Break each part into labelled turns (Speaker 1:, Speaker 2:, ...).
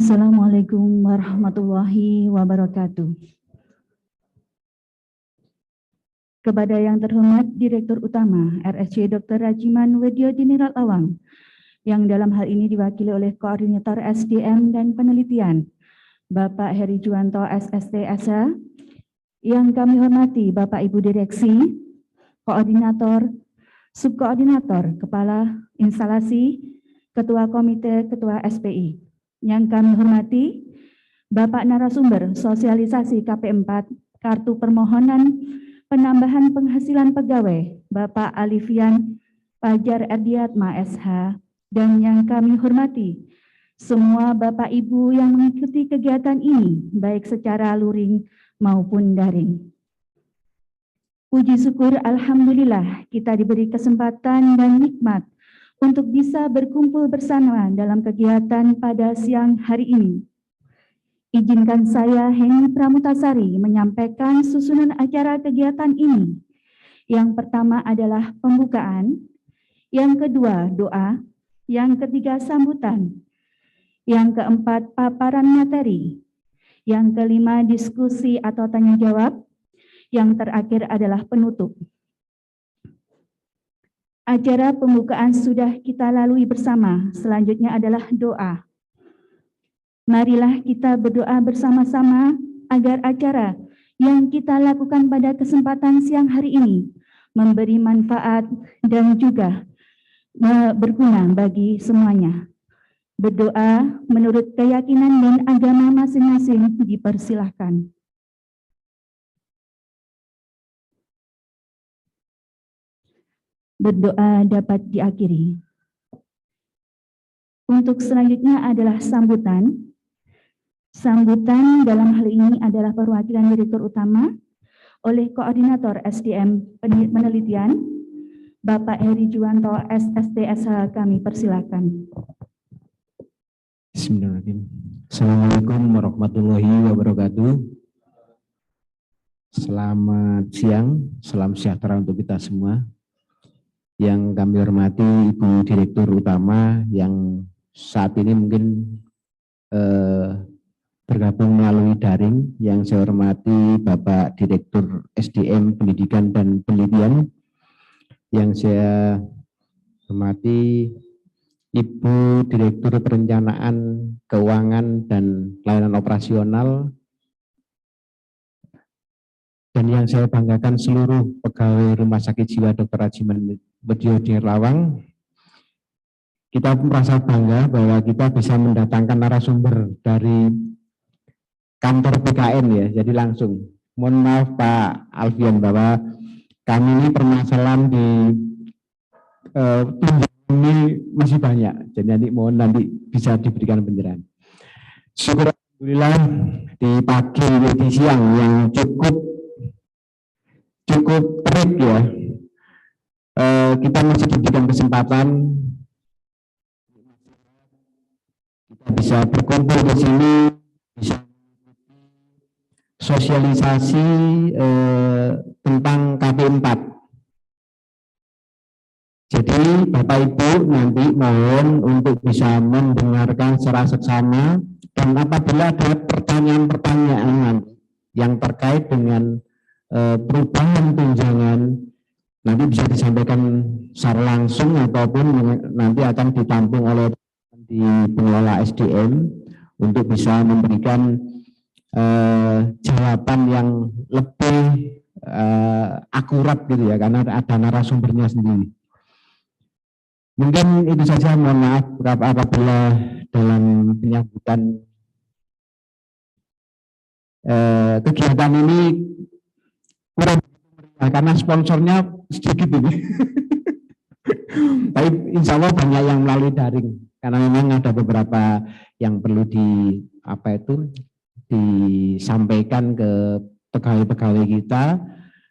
Speaker 1: Assalamualaikum warahmatullahi wabarakatuh. Kepada yang terhormat Direktur Utama RSC Dr. Rajiman Wedyo Dinilal Awang, yang dalam hal ini diwakili oleh Koordinator SDM dan Penelitian, Bapak Heri Juwanto SST SH, yang kami hormati Bapak Ibu Direksi, Koordinator, Subkoordinator, Kepala Instalasi, Ketua Komite, Ketua SPI. Yang kami hormati Bapak Narasumber Sosialisasi KP4 Kartu Permohonan Penambahan Penghasilan Pegawai, Bapak Alifian Fajar Erdiatma SH, dan yang kami hormati semua Bapak Ibu yang mengikuti kegiatan ini, baik secara luring maupun daring. Puji syukur Alhamdulillah kita diberi kesempatan dan nikmat untuk bisa berkumpul bersama dalam kegiatan pada siang hari ini. Izinkan saya Heni Pramutasari menyampaikan susunan acara kegiatan ini. Yang pertama adalah pembukaan, yang kedua doa, yang ketiga sambutan, yang keempat paparan materi, yang kelima diskusi atau tanya jawab, yang terakhir adalah penutup. Acara pembukaan sudah kita lalui bersama, selanjutnya adalah doa. Marilah kita berdoa bersama-sama agar acara yang kita lakukan pada kesempatan siang hari ini memberi manfaat dan juga berguna bagi semuanya. Berdoa menurut keyakinan dan agama masing-masing dipersilahkan. Berdoa dapat diakhiri. Untuk selanjutnya adalah sambutan. Sambutan dalam hal ini adalah perwakilan Direktur Utama oleh Koordinator SDM Penelitian, Bapak Heri Juwanto SST SH, kami persilakan.
Speaker 2: Bismillahirrahmanirrahim. Assalamualaikum warahmatullahi wabarakatuh. Selamat siang, salam sejahtera untuk kita semua. Yang kami hormati Ibu Direktur Utama yang saat ini mungkin bergabung melalui daring, yang saya hormati Bapak Direktur SDM Pendidikan dan Penelitian, yang saya hormati Ibu Direktur Perencanaan Keuangan dan Layanan Operasional, dan yang saya banggakan seluruh pegawai Rumah Sakit Jiwa Dr. Rajiman Wedyo Dinilal Awang. Kita merasa bangga bahwa kita bisa mendatangkan narasumber dari kantor PKN ya, jadi langsung. Mohon maaf Pak Alfian bahwa kami ini permasalahan di tunjangan ini masih banyak, jadi nanti mohon nanti bisa diberikan pencerahan. Syukur alhamdulillah di pagi di siang yang cukup terik ya, kita masih diberikan kesempatan kita bisa berkumpul di sini, bisa sosialisasi tentang KP4. Jadi Bapak Ibu nanti mohon untuk bisa mendengarkan secara seksama, dan apabila ada pertanyaan-pertanyaan yang terkait dengan perubahan tunjangan nanti bisa disampaikan secara langsung ataupun nanti akan ditampung oleh di pengelola SDM untuk bisa memberikan jawaban yang lebih akurat gitu ya, karena ada narasumbernya sendiri. Mungkin itu saja, mohon maaf apabila dalam penyambutan kegiatan ini kurang karena sponsornya sedikit ini. Tapi insya Allah banyak yang melalui daring, karena memang ada beberapa yang perlu disampaikan ke pegawai-pegawai kita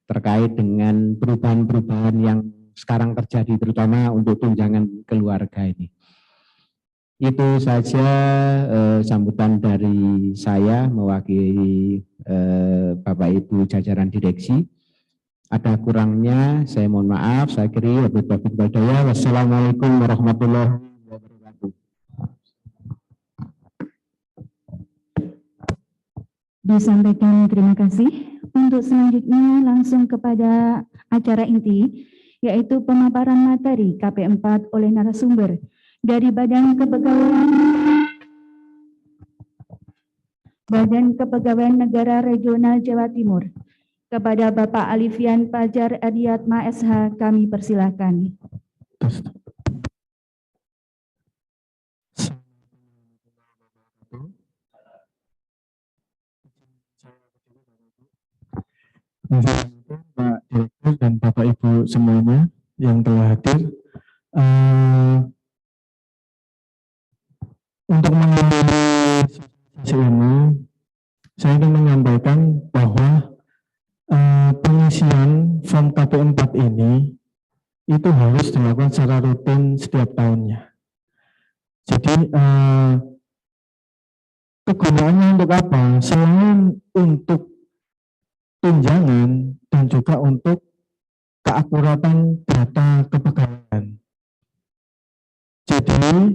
Speaker 2: terkait dengan perubahan-perubahan yang sekarang terjadi, terutama untuk tunjangan keluarga ini. Itu saja sambutan dari saya mewakili Bapak Ibu jajaran direksi. Ada kurangnya saya mohon maaf. Saya kira wassalamualaikum warahmatullahi wabarakatuh.
Speaker 1: Disampaikan terima kasih. Untuk selanjutnya langsung kepada acara inti, yaitu pemaparan materi KP4 oleh narasumber dari Badan Kepegawaian Negara Regional Jawa Timur. Kepada Bapak Alifian Fajar Adiatma SH, kami persilahkan.
Speaker 3: Pak Direktur dan Bapak Ibu semuanya yang telah hadir. Untuk mengakhiri sesi ini, saya ingin menyampaikan bahwa pengisian form KP4 ini itu harus dilakukan secara rutin setiap tahunnya. Jadi kegunaannya untuk apa? Selain untuk tunjangan dan juga untuk keakuratan data kepegawaian. Jadi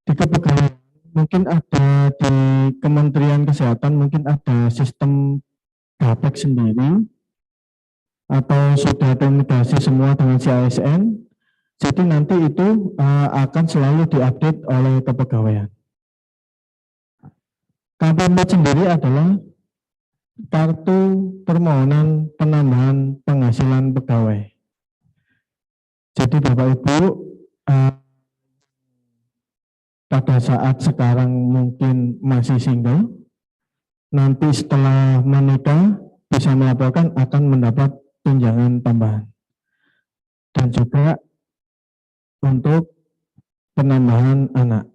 Speaker 3: di kepegawaian mungkin ada di Kementerian Kesehatan mungkin ada sistem GAPEK sendiri atau sudah terintegrasi semua dengan CASN. Jadi nanti itu akan selalu diupdate oleh kepegawaian. KP4 sendiri adalah kartu permohonan penambahan penghasilan pegawai. Jadi Bapak Ibu, pada saat sekarang mungkin masih single, nanti setelah menikah bisa melaporkan akan mendapat tunjangan tambahan. Dan juga untuk penambahan anak.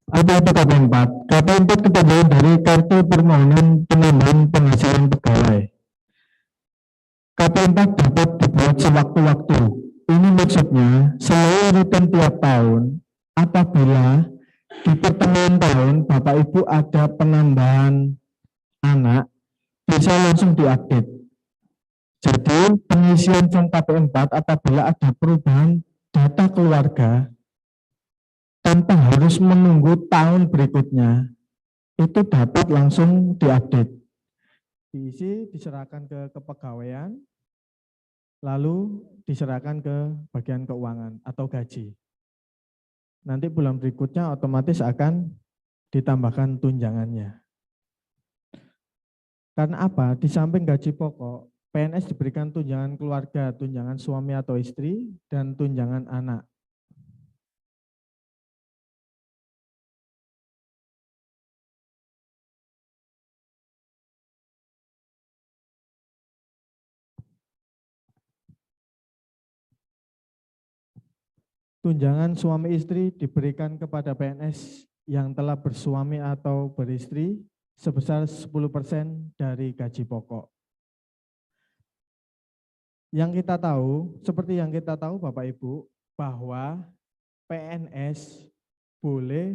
Speaker 3: Apa itu KP4? KP4 kepanjangan dari Kartu Permohonan Penambahan Penghasilan Pegawai. KP4 dapat dibuat sewaktu-waktu. Ini maksudnya selalu rutin tiap tahun apabila di pertengahan tahun Bapak Ibu ada penambahan anak, bisa langsung diupdate. Jadi pengisian form KP4 apabila ada perubahan data keluarga tanpa harus menunggu tahun berikutnya, itu dapat langsung diupdate. Diisi, diserahkan ke kepegawaian, lalu diserahkan ke bagian keuangan atau gaji. Nanti bulan berikutnya otomatis akan ditambahkan tunjangannya. Karena apa? Di samping gaji pokok, PNS diberikan tunjangan keluarga, tunjangan suami atau istri, dan tunjangan anak. Tunjangan suami istri diberikan kepada PNS yang telah bersuami atau beristri sebesar 10% dari gaji pokok. Yang kita tahu, seperti yang kita tahu Bapak Ibu, bahwa PNS boleh,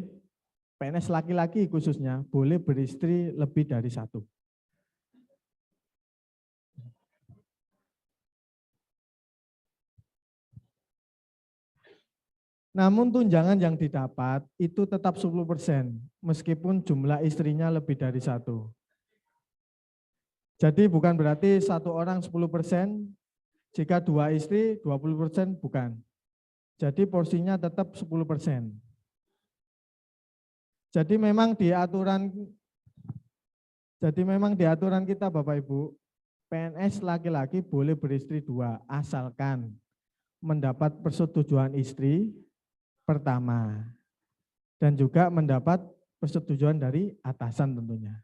Speaker 3: PNS laki-laki khususnya, boleh beristri lebih dari satu. Namun tunjangan yang didapat itu tetap 10%, meskipun jumlah istrinya lebih dari satu. Jadi bukan berarti satu orang 10%, jika dua istri 20%, bukan. Jadi porsinya tetap 10%. Jadi memang di aturan kita Bapak Ibu, PNS laki-laki boleh beristri 2, asalkan mendapat persetujuan istri pertama, dan juga mendapat persetujuan dari atasan tentunya.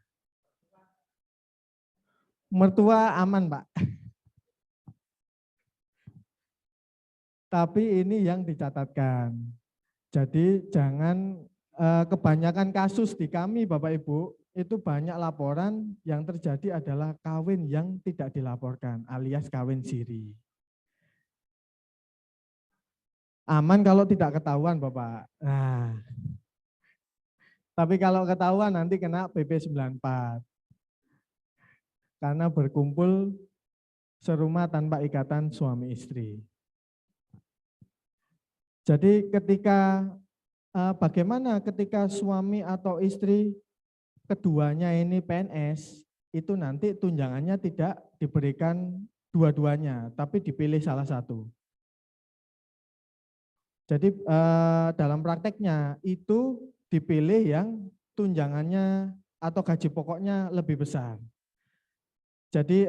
Speaker 3: Mertua aman Pak. Tapi ini yang dicatatkan. Jadi jangan kebanyakan kasus di kami Bapak Ibu, itu banyak laporan yang terjadi adalah kawin yang tidak dilaporkan, alias kawin siri. Aman kalau tidak ketahuan Bapak. Nah, tapi kalau ketahuan nanti kena PP 94. karena berkumpul serumah tanpa ikatan suami istri. Jadi bagaimana ketika suami atau istri keduanya ini PNS, itu nanti tunjangannya tidak diberikan dua-duanya, tapi dipilih salah satu. Jadi dalam prakteknya itu dipilih yang tunjangannya atau gaji pokoknya lebih besar. Jadi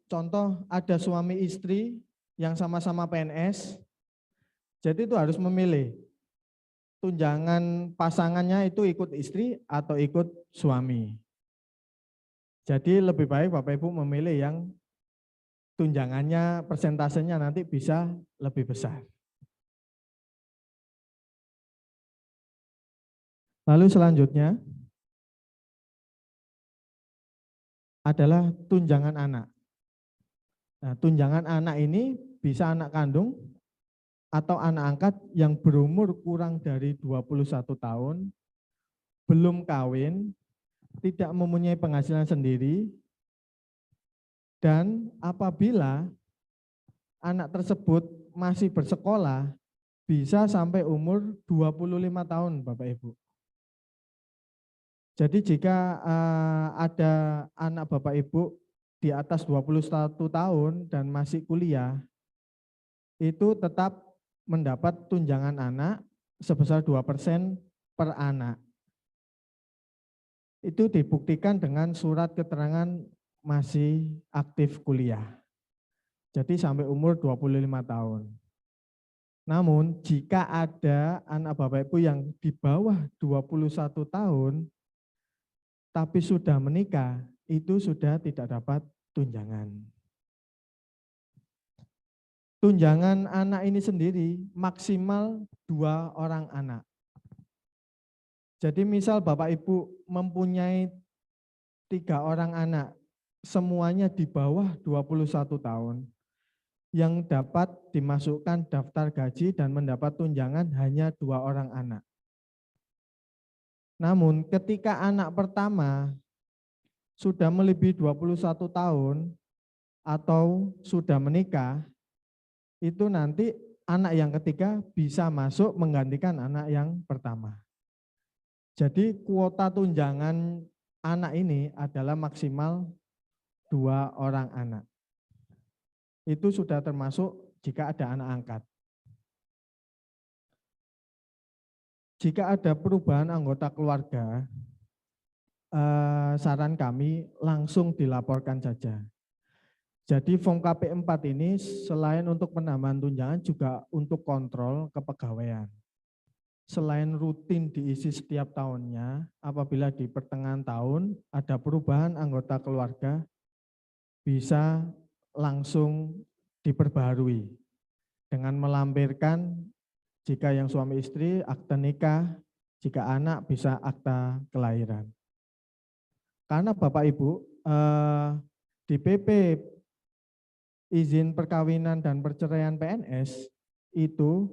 Speaker 3: contoh ada suami istri yang sama-sama PNS, jadi itu harus memilih tunjangan pasangannya itu ikut istri atau ikut suami. Jadi lebih baik Bapak Ibu memilih yang tunjangannya persentasenya nanti bisa lebih besar. Lalu selanjutnya adalah tunjangan anak. Nah, tunjangan anak ini bisa anak kandung atau anak angkat yang berumur kurang dari 21 tahun, belum kawin, tidak mempunyai penghasilan sendiri, dan apabila anak tersebut masih bersekolah, bisa sampai umur 25 tahun Bapak Ibu. Jadi jika ada anak Bapak Ibu di atas 21 tahun dan masih kuliah, itu tetap mendapat tunjangan anak sebesar 2% per anak. Itu dibuktikan dengan surat keterangan masih aktif kuliah. Jadi sampai umur 25 tahun. Namun jika ada anak Bapak Ibu yang di bawah 21 tahun tapi sudah menikah, itu sudah tidak dapat tunjangan. Tunjangan anak ini sendiri maksimal 2 orang anak. Jadi misal Bapak Ibu mempunyai 3 orang anak, semuanya di bawah 21 tahun, yang dapat dimasukkan daftar gaji dan mendapat tunjangan hanya 2 orang anak. Namun ketika anak pertama sudah melebihi 21 tahun atau sudah menikah, itu nanti anak yang ketiga bisa masuk menggantikan anak yang pertama. Jadi kuota tunjangan anak ini adalah maksimal 2 orang anak. Itu sudah termasuk jika ada anak angkat. Jika ada perubahan anggota keluarga, saran kami langsung dilaporkan saja. Jadi form KP4 ini selain untuk penambahan tunjangan juga untuk kontrol kepegawaian. Selain rutin diisi setiap tahunnya, apabila di pertengahan tahun ada perubahan anggota keluarga, bisa langsung diperbaharui dengan melampirkan jika yang suami istri akta nikah, jika anak bisa akta kelahiran. Karena Bapak Ibu di PP izin perkawinan dan perceraian PNS itu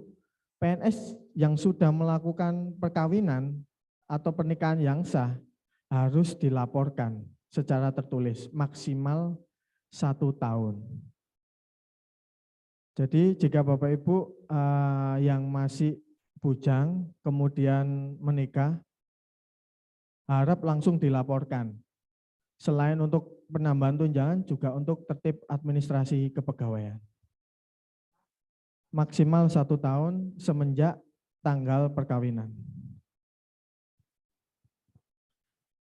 Speaker 3: PNS yang sudah melakukan perkawinan atau pernikahan yang sah harus dilaporkan secara tertulis maksimal 1 tahun. Jadi jika Bapak Ibu yang masih bujang kemudian menikah, harap langsung dilaporkan. Selain untuk penambahan tunjangan juga untuk tertib administrasi kepegawaian. Maksimal 1 tahun semenjak tanggal perkawinan.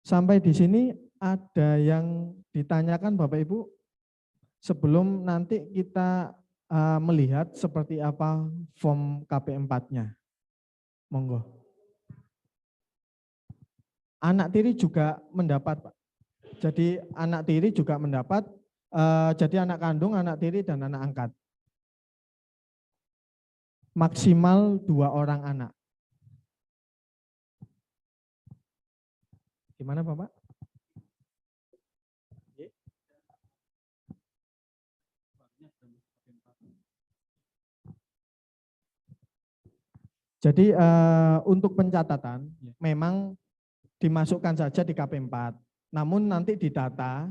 Speaker 3: Sampai di sini ada yang ditanyakan Bapak Ibu sebelum nanti kita melihat seperti apa form KP4-nya. Monggo. Anak tiri juga mendapat, Pak. Jadi anak tiri juga mendapat, jadi anak kandung, anak tiri, dan anak angkat. Maksimal 2 orang anak. Gimana Bapak? Jadi untuk pencatatan memang dimasukkan saja di KP4. Namun nanti di data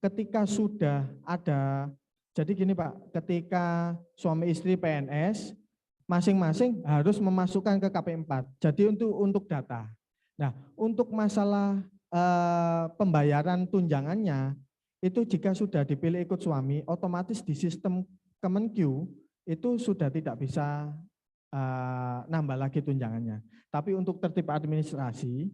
Speaker 3: ketika sudah ada, jadi gini Pak, ketika suami istri PNS, masing-masing harus memasukkan ke KP4. Jadi untuk data. Nah, untuk masalah pembayaran tunjangannya, itu jika sudah dipilih ikut suami, otomatis di sistem Kemenkyu itu sudah tidak bisa nambah lagi tunjangannya. Tapi untuk tertib administrasi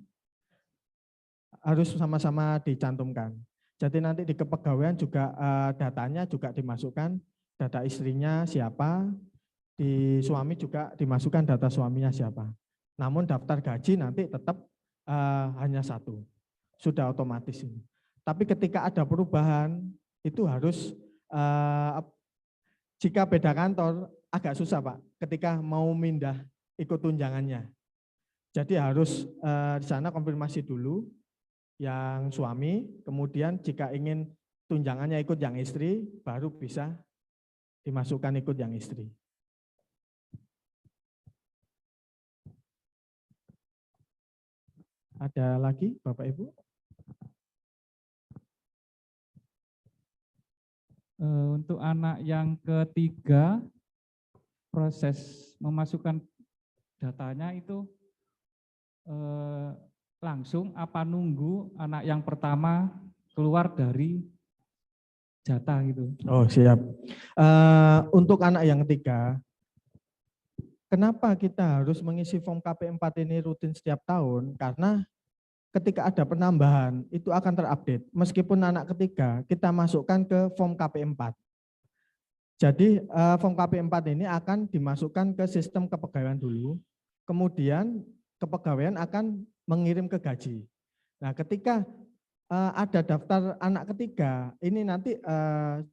Speaker 3: harus sama-sama dicantumkan. Jadi nanti di kepegawaian juga datanya juga dimasukkan, data istrinya siapa, di suami juga dimasukkan data suaminya siapa. Namun daftar gaji nanti tetap hanya satu, sudah otomatis ini. Tapi ketika ada perubahan itu harus jika beda kantor agak susah Pak, ketika mau pindah ikut tunjangannya. Jadi harus di sana konfirmasi dulu yang suami, kemudian jika ingin tunjangannya ikut yang istri, baru bisa dimasukkan ikut yang istri. Ada lagi Bapak Ibu?
Speaker 4: Untuk anak yang ketiga, proses memasukkan datanya itu langsung apa nunggu anak yang pertama keluar dari jatah gitu?
Speaker 3: Oh siap. Untuk anak yang ketiga, kenapa kita harus mengisi form KP4 ini rutin setiap tahun? Karena ketika ada penambahan itu akan terupdate. Meskipun anak ketiga kita masukkan ke form KP4. Jadi form KP4 ini akan dimasukkan ke sistem kepegawaian dulu, kemudian kepegawaian akan mengirim ke gaji. Nah, ketika ada daftar anak ketiga, ini nanti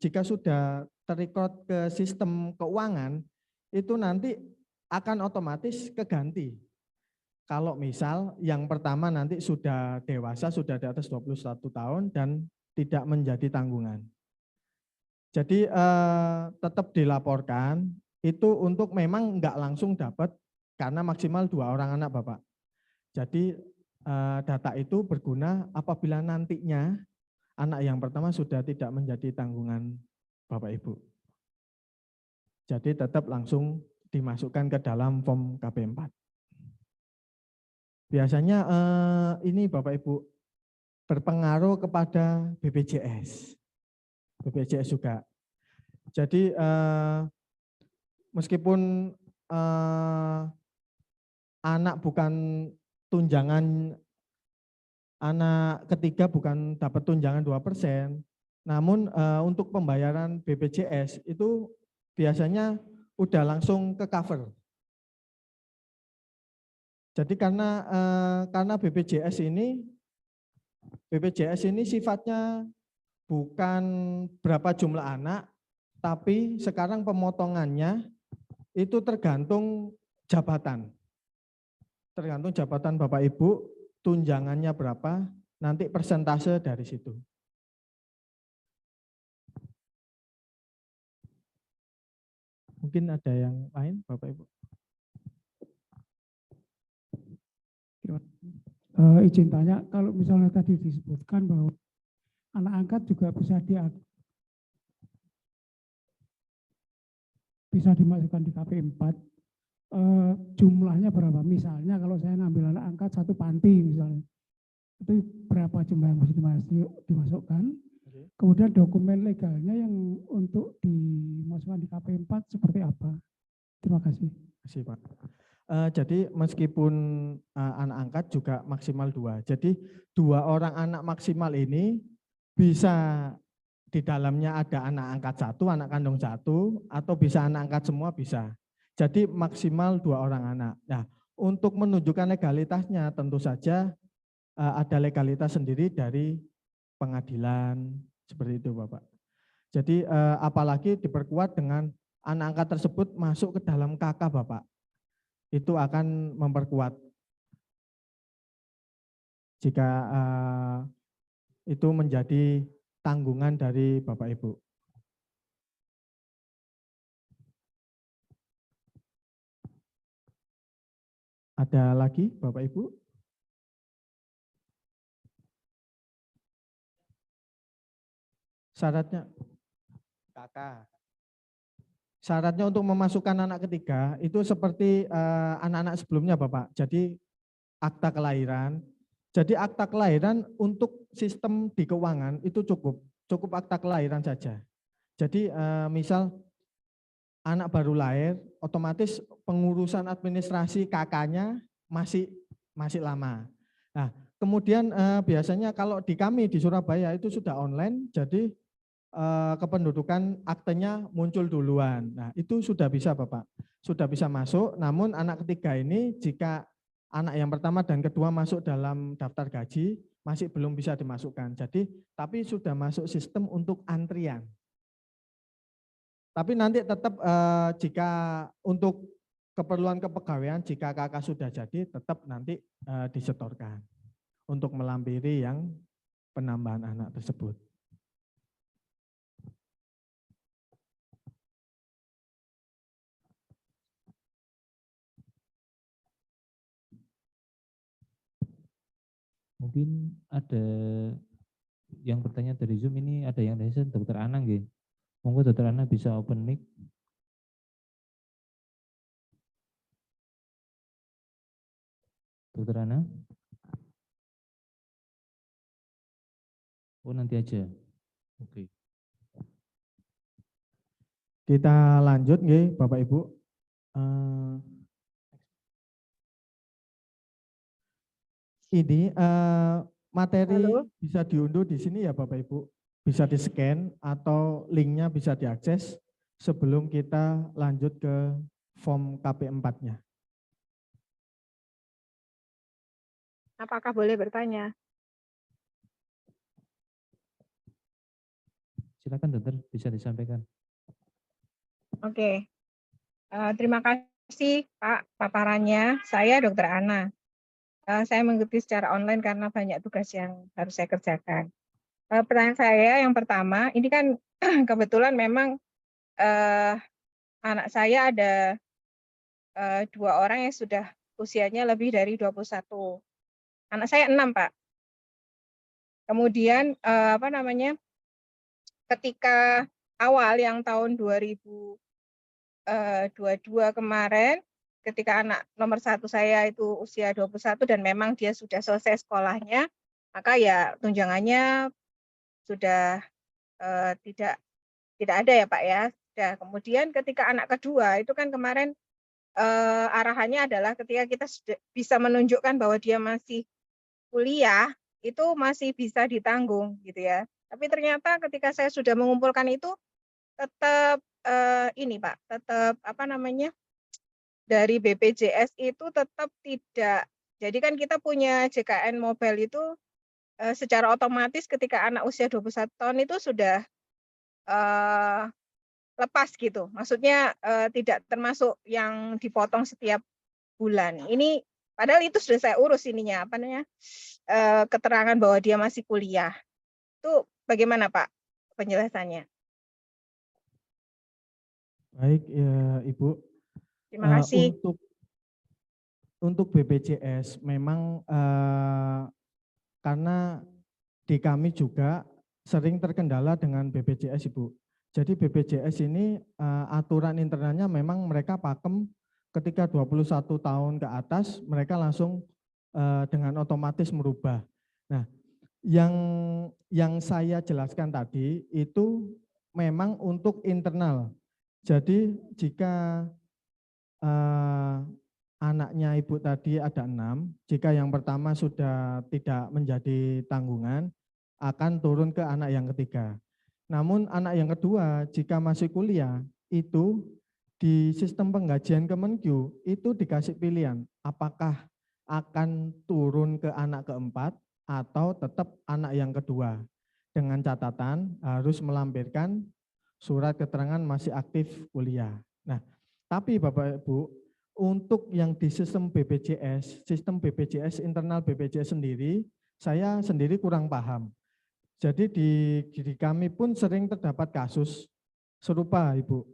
Speaker 3: jika sudah terrecord ke sistem keuangan, itu nanti akan otomatis keganti. Kalau misal yang pertama nanti sudah dewasa, sudah di atas 21 tahun dan tidak menjadi tanggungan. Jadi tetap dilaporkan, itu untuk memang enggak langsung dapat karena maksimal 2 orang anak Bapak. Jadi data itu berguna apabila nantinya anak yang pertama sudah tidak menjadi tanggungan Bapak Ibu. Jadi tetap langsung dimasukkan ke dalam form KP4. Biasanya ini Bapak Ibu berpengaruh kepada BPJS. BPJS juga. Jadi meskipun anak bukan tunjangan, anak ketiga bukan dapat tunjangan 2%, namun untuk pembayaran BPJS itu biasanya udah langsung ke cover. Jadi karena BPJS ini sifatnya bukan berapa jumlah anak, tapi sekarang pemotongannya itu tergantung jabatan. Tergantung jabatan Bapak Ibu, tunjangannya berapa, nanti persentase dari situ. Mungkin ada yang lain Bapak Ibu?
Speaker 5: Izin tanya, kalau misalnya tadi disebutkan bahwa anak angkat juga bisa dimasukkan di KP4, jumlahnya berapa? Misalnya kalau saya ngambil anak angkat 1 panti misalnya, itu berapa jumlah yang masih dimasukkan? Kemudian dokumen legalnya yang untuk dimasukkan di KP4 seperti apa? Terima kasih.
Speaker 3: Terima kasih Pak. Jadi meskipun anak angkat juga maksimal 2. Jadi 2 orang anak maksimal ini bisa di dalamnya ada anak angkat 1, anak kandung 1, atau bisa anak angkat semua bisa. Jadi maksimal 2 orang anak. Nah, untuk menunjukkan legalitasnya tentu saja ada legalitas sendiri dari pengadilan, seperti itu Bapak. Jadi apalagi diperkuat dengan anak angkat tersebut masuk ke dalam KK Bapak. Itu akan memperkuat jika itu menjadi tanggungan dari Bapak Ibu. Ada lagi Bapak Ibu? Syaratnya kakak. Syaratnya untuk memasukkan anak ketiga itu seperti anak-anak sebelumnya Bapak. Jadi akta kelahiran. Jadi akta kelahiran untuk sistem di keuangan itu cukup akta kelahiran saja. Jadi misal anak baru lahir, otomatis pengurusan administrasi kakaknya masih lama. Nah, kemudian biasanya kalau di kami di Surabaya itu sudah online, jadi kependudukan aktenya muncul duluan. Nah, itu sudah bisa Bapak, sudah bisa masuk. Namun anak ketiga ini jika anak yang pertama dan kedua masuk dalam daftar gaji, masih belum bisa dimasukkan. Jadi, tapi sudah masuk sistem untuk antrian. Tapi nanti tetap jika untuk keperluan kepegawaian, jika kakak sudah jadi, tetap nanti disetorkan untuk melampiri yang penambahan anak tersebut.
Speaker 6: Mungkin ada yang bertanya dari Zoom ini, ada yang dari Dokter Ana nggih. Monggo Dokter Ana bisa open mic. Dokter Ana? Oh, nanti aja. Oke.
Speaker 3: Kita lanjut nggih Bapak Ibu. Ini materi bisa diunduh di sini ya Bapak Ibu. Bisa di-scan atau linknya bisa diakses sebelum kita lanjut ke form KP4-nya.
Speaker 7: Apakah boleh bertanya?
Speaker 6: Silakan dokter, bisa disampaikan.
Speaker 7: Oke. Terima kasih Pak paparannya. Saya Dokter Ana. Saya mengikuti secara online karena banyak tugas yang harus saya kerjakan. Pertanyaan saya yang pertama, ini kan kebetulan memang anak saya ada 2 orang yang sudah usianya lebih dari 21. Anak saya 6, Pak. Kemudian ketika awal yang tahun 2022 kemarin, ketika anak nomor 1 saya itu usia 21 dan memang dia sudah selesai sekolahnya, maka ya tunjangannya sudah tidak ada ya Pak ya. Nah, kemudian ketika anak kedua itu kan kemarin arahannya adalah ketika kita sudah bisa menunjukkan bahwa dia masih kuliah, itu masih bisa ditanggung gitu ya. Tapi ternyata ketika saya sudah mengumpulkan itu tetap ini Pak, tetap dari BPJS itu tetap tidak. Jadi kan kita punya JKN Mobile itu secara otomatis ketika anak usia 21 tahun itu sudah lepas gitu. Maksudnya tidak termasuk yang dipotong setiap bulan. Ini padahal itu sudah saya urus ininya keterangan bahwa dia masih kuliah. Itu bagaimana Pak penjelasannya?
Speaker 3: Baik ya Ibu.
Speaker 7: Terima kasih.
Speaker 3: Untuk BPJS memang karena di kami juga sering terkendala dengan BPJS Ibu. Jadi BPJS ini aturan internalnya memang mereka pakem ketika 21 tahun ke atas mereka langsung dengan otomatis merubah. Nah, yang saya jelaskan tadi itu memang untuk internal. Jadi jika anaknya Ibu tadi ada 6, jika yang pertama sudah tidak menjadi tanggungan, akan turun ke anak yang ketiga. Namun anak yang kedua, jika masih kuliah, itu di sistem penggajian Kemenkyu, itu dikasih pilihan, apakah akan turun ke anak keempat, atau tetap anak yang kedua. Dengan catatan harus melampirkan surat keterangan masih aktif kuliah. Nah, tapi Bapak Ibu, untuk yang di sistem BPJS internal BPJS sendiri, saya sendiri kurang paham. Jadi di kami pun sering terdapat kasus serupa Ibu.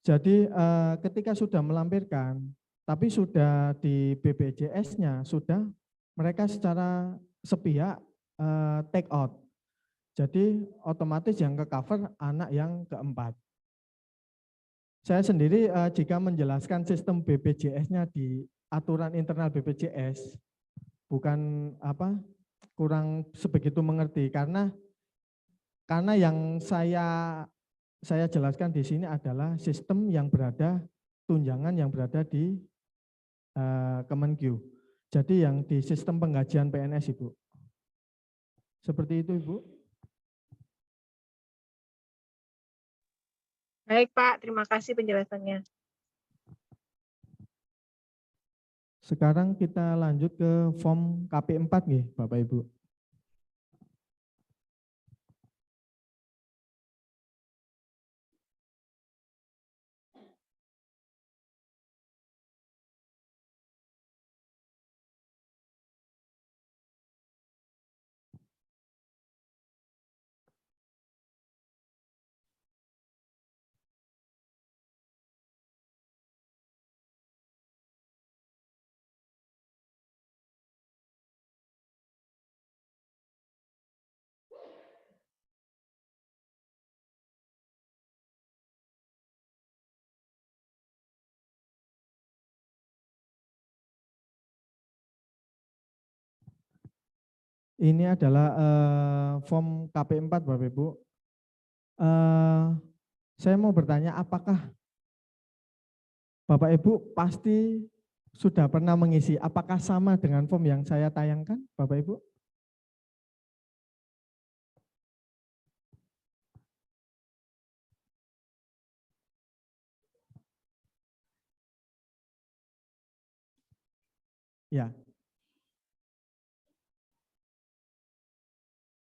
Speaker 3: Jadi ketika sudah melampirkan, tapi sudah di BPJS-nya sudah mereka secara sepihak take out. Jadi otomatis yang ke cover anak yang keempat. Saya sendiri jika menjelaskan sistem BPJS-nya di aturan internal BPJS bukan kurang sebegitu mengerti karena yang saya jelaskan di sini adalah sistem yang berada tunjangan yang berada di Kemenkyu. Jadi yang di sistem penggajian PNS, Ibu. Seperti itu, Ibu.
Speaker 7: Baik, Pak. Terima kasih penjelasannya.
Speaker 3: Sekarang kita lanjut ke form KP4 nih, Bapak Ibu. Ini adalah form KP4 Bapak Ibu. Saya mau bertanya apakah Bapak Ibu pasti sudah pernah mengisi, apakah sama dengan form yang saya tayangkan Bapak Ibu? Ya.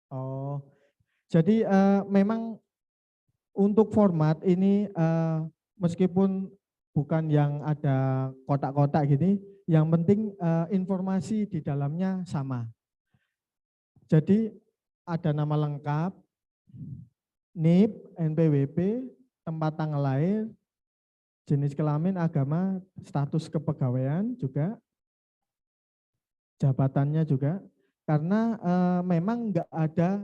Speaker 3: Oh, jadi memang untuk format ini meskipun bukan yang ada kotak-kotak gini, yang penting informasi di dalamnya sama. Jadi ada nama lengkap, NIP, NPWP, tempat tanggal lahir, jenis kelamin, agama, status kepegawaian juga, jabatannya juga. Karena memang enggak ada,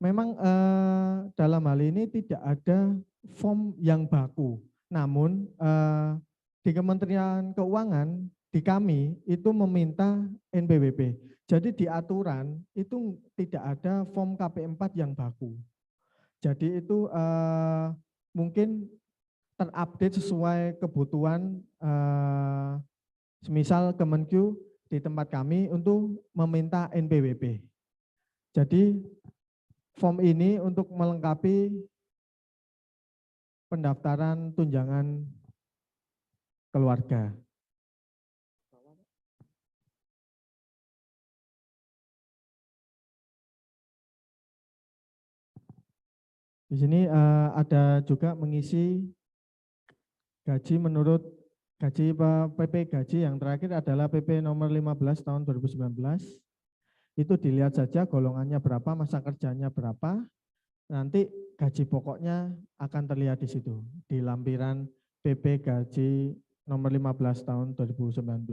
Speaker 3: memang dalam hal ini tidak ada form yang baku. Namun di Kementerian Keuangan, di kami itu meminta NPWP. Jadi di aturan itu tidak ada form KP4 yang baku. Jadi itu mungkin terupdate sesuai kebutuhan semisal Kemenkyu di tempat kami untuk meminta NPWP. Jadi form ini untuk melengkapi pendaftaran tunjangan keluarga. Di sini ada juga mengisi gaji menurut gaji PP gaji yang terakhir adalah PP nomor 15 tahun 2019. Itu dilihat saja golongannya berapa, masa kerjanya berapa, nanti gaji pokoknya akan terlihat di situ, di lampiran PP gaji nomor 15 tahun 2019.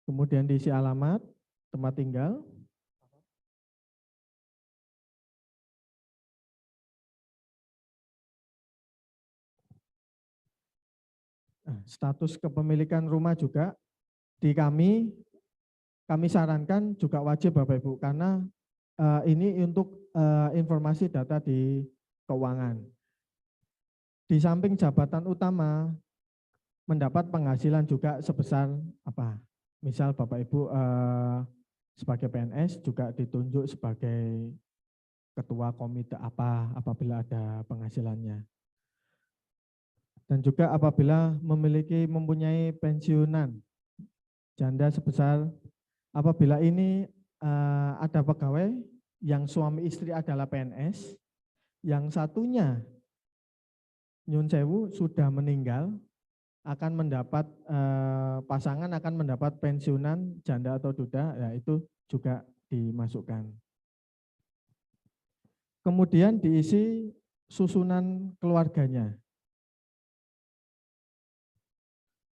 Speaker 3: Kemudian diisi alamat, tempat tinggal, status kepemilikan rumah juga di kami sarankan juga wajib Bapak Ibu karena ini untuk informasi data di keuangan. Di samping jabatan utama mendapat penghasilan juga sebesar apa? Misal Bapak Ibu sebagai PNS juga ditunjuk sebagai ketua komite apa apabila ada penghasilannya. Dan juga apabila mempunyai pensiunan janda sebesar, apabila ini ada pegawai yang suami istri adalah PNS, yang satunya nyun sewu sudah meninggal, akan mendapat pasangan akan mendapat pensiunan janda atau duda, ya itu juga dimasukkan. Kemudian diisi susunan keluarganya.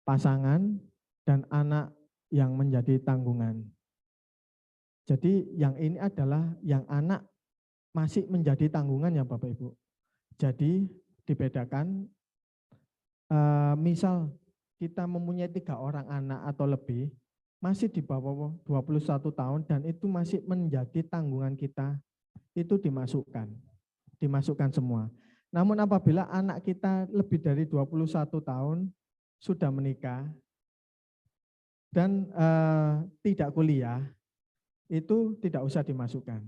Speaker 3: Pasangan dan anak yang menjadi tanggungan. Jadi yang ini adalah yang anak masih menjadi tanggungan ya Bapak Ibu. Jadi dibedakan, misal kita mempunyai 3 orang anak atau lebih, masih di bawah 21 tahun dan itu masih menjadi tanggungan kita, itu dimasukkan semua. Namun apabila anak kita lebih dari 21 tahun sudah menikah dan tidak kuliah, itu tidak usah dimasukkan.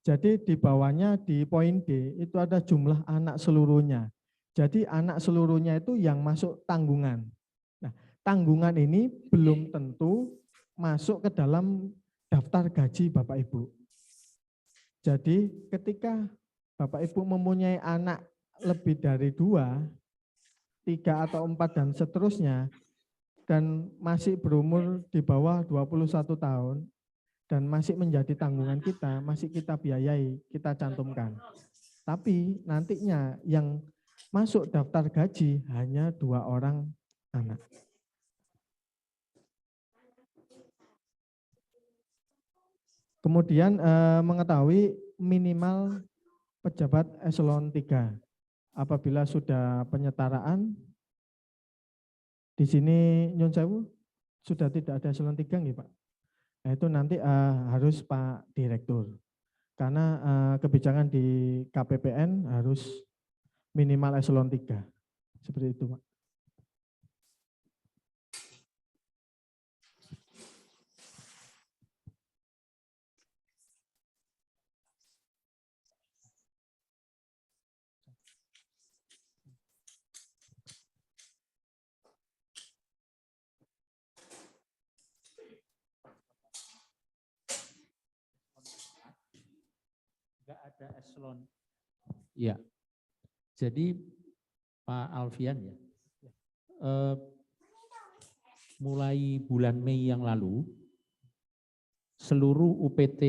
Speaker 3: Jadi di bawahnya di poin D itu ada jumlah anak seluruhnya. Jadi anak seluruhnya itu yang masuk tanggungan. Nah, tanggungan ini belum tentu masuk ke dalam daftar gaji Bapak Ibu. Jadi ketika Bapak Ibu mempunyai anak lebih dari 2, 3 atau 4 dan seterusnya, dan masih berumur di bawah 21 tahun, dan masih menjadi tanggungan kita, masih kita biayai, kita cantumkan. Tapi nantinya yang masuk daftar gaji hanya 2 orang anak. Kemudian mengetahui minimal pejabat eselon 3. Apabila sudah penyetaraan, di sini Nyun Sewu sudah tidak ada eselon 3 nggih Pak? Nah, itu nanti harus Pak Direktur. Karena kebijakan di KPPN harus minimal eselon 3. Seperti itu Pak.
Speaker 8: Ada eselon. Ya. Jadi Pak Alfian ya. Mulai bulan Mei yang lalu seluruh UPT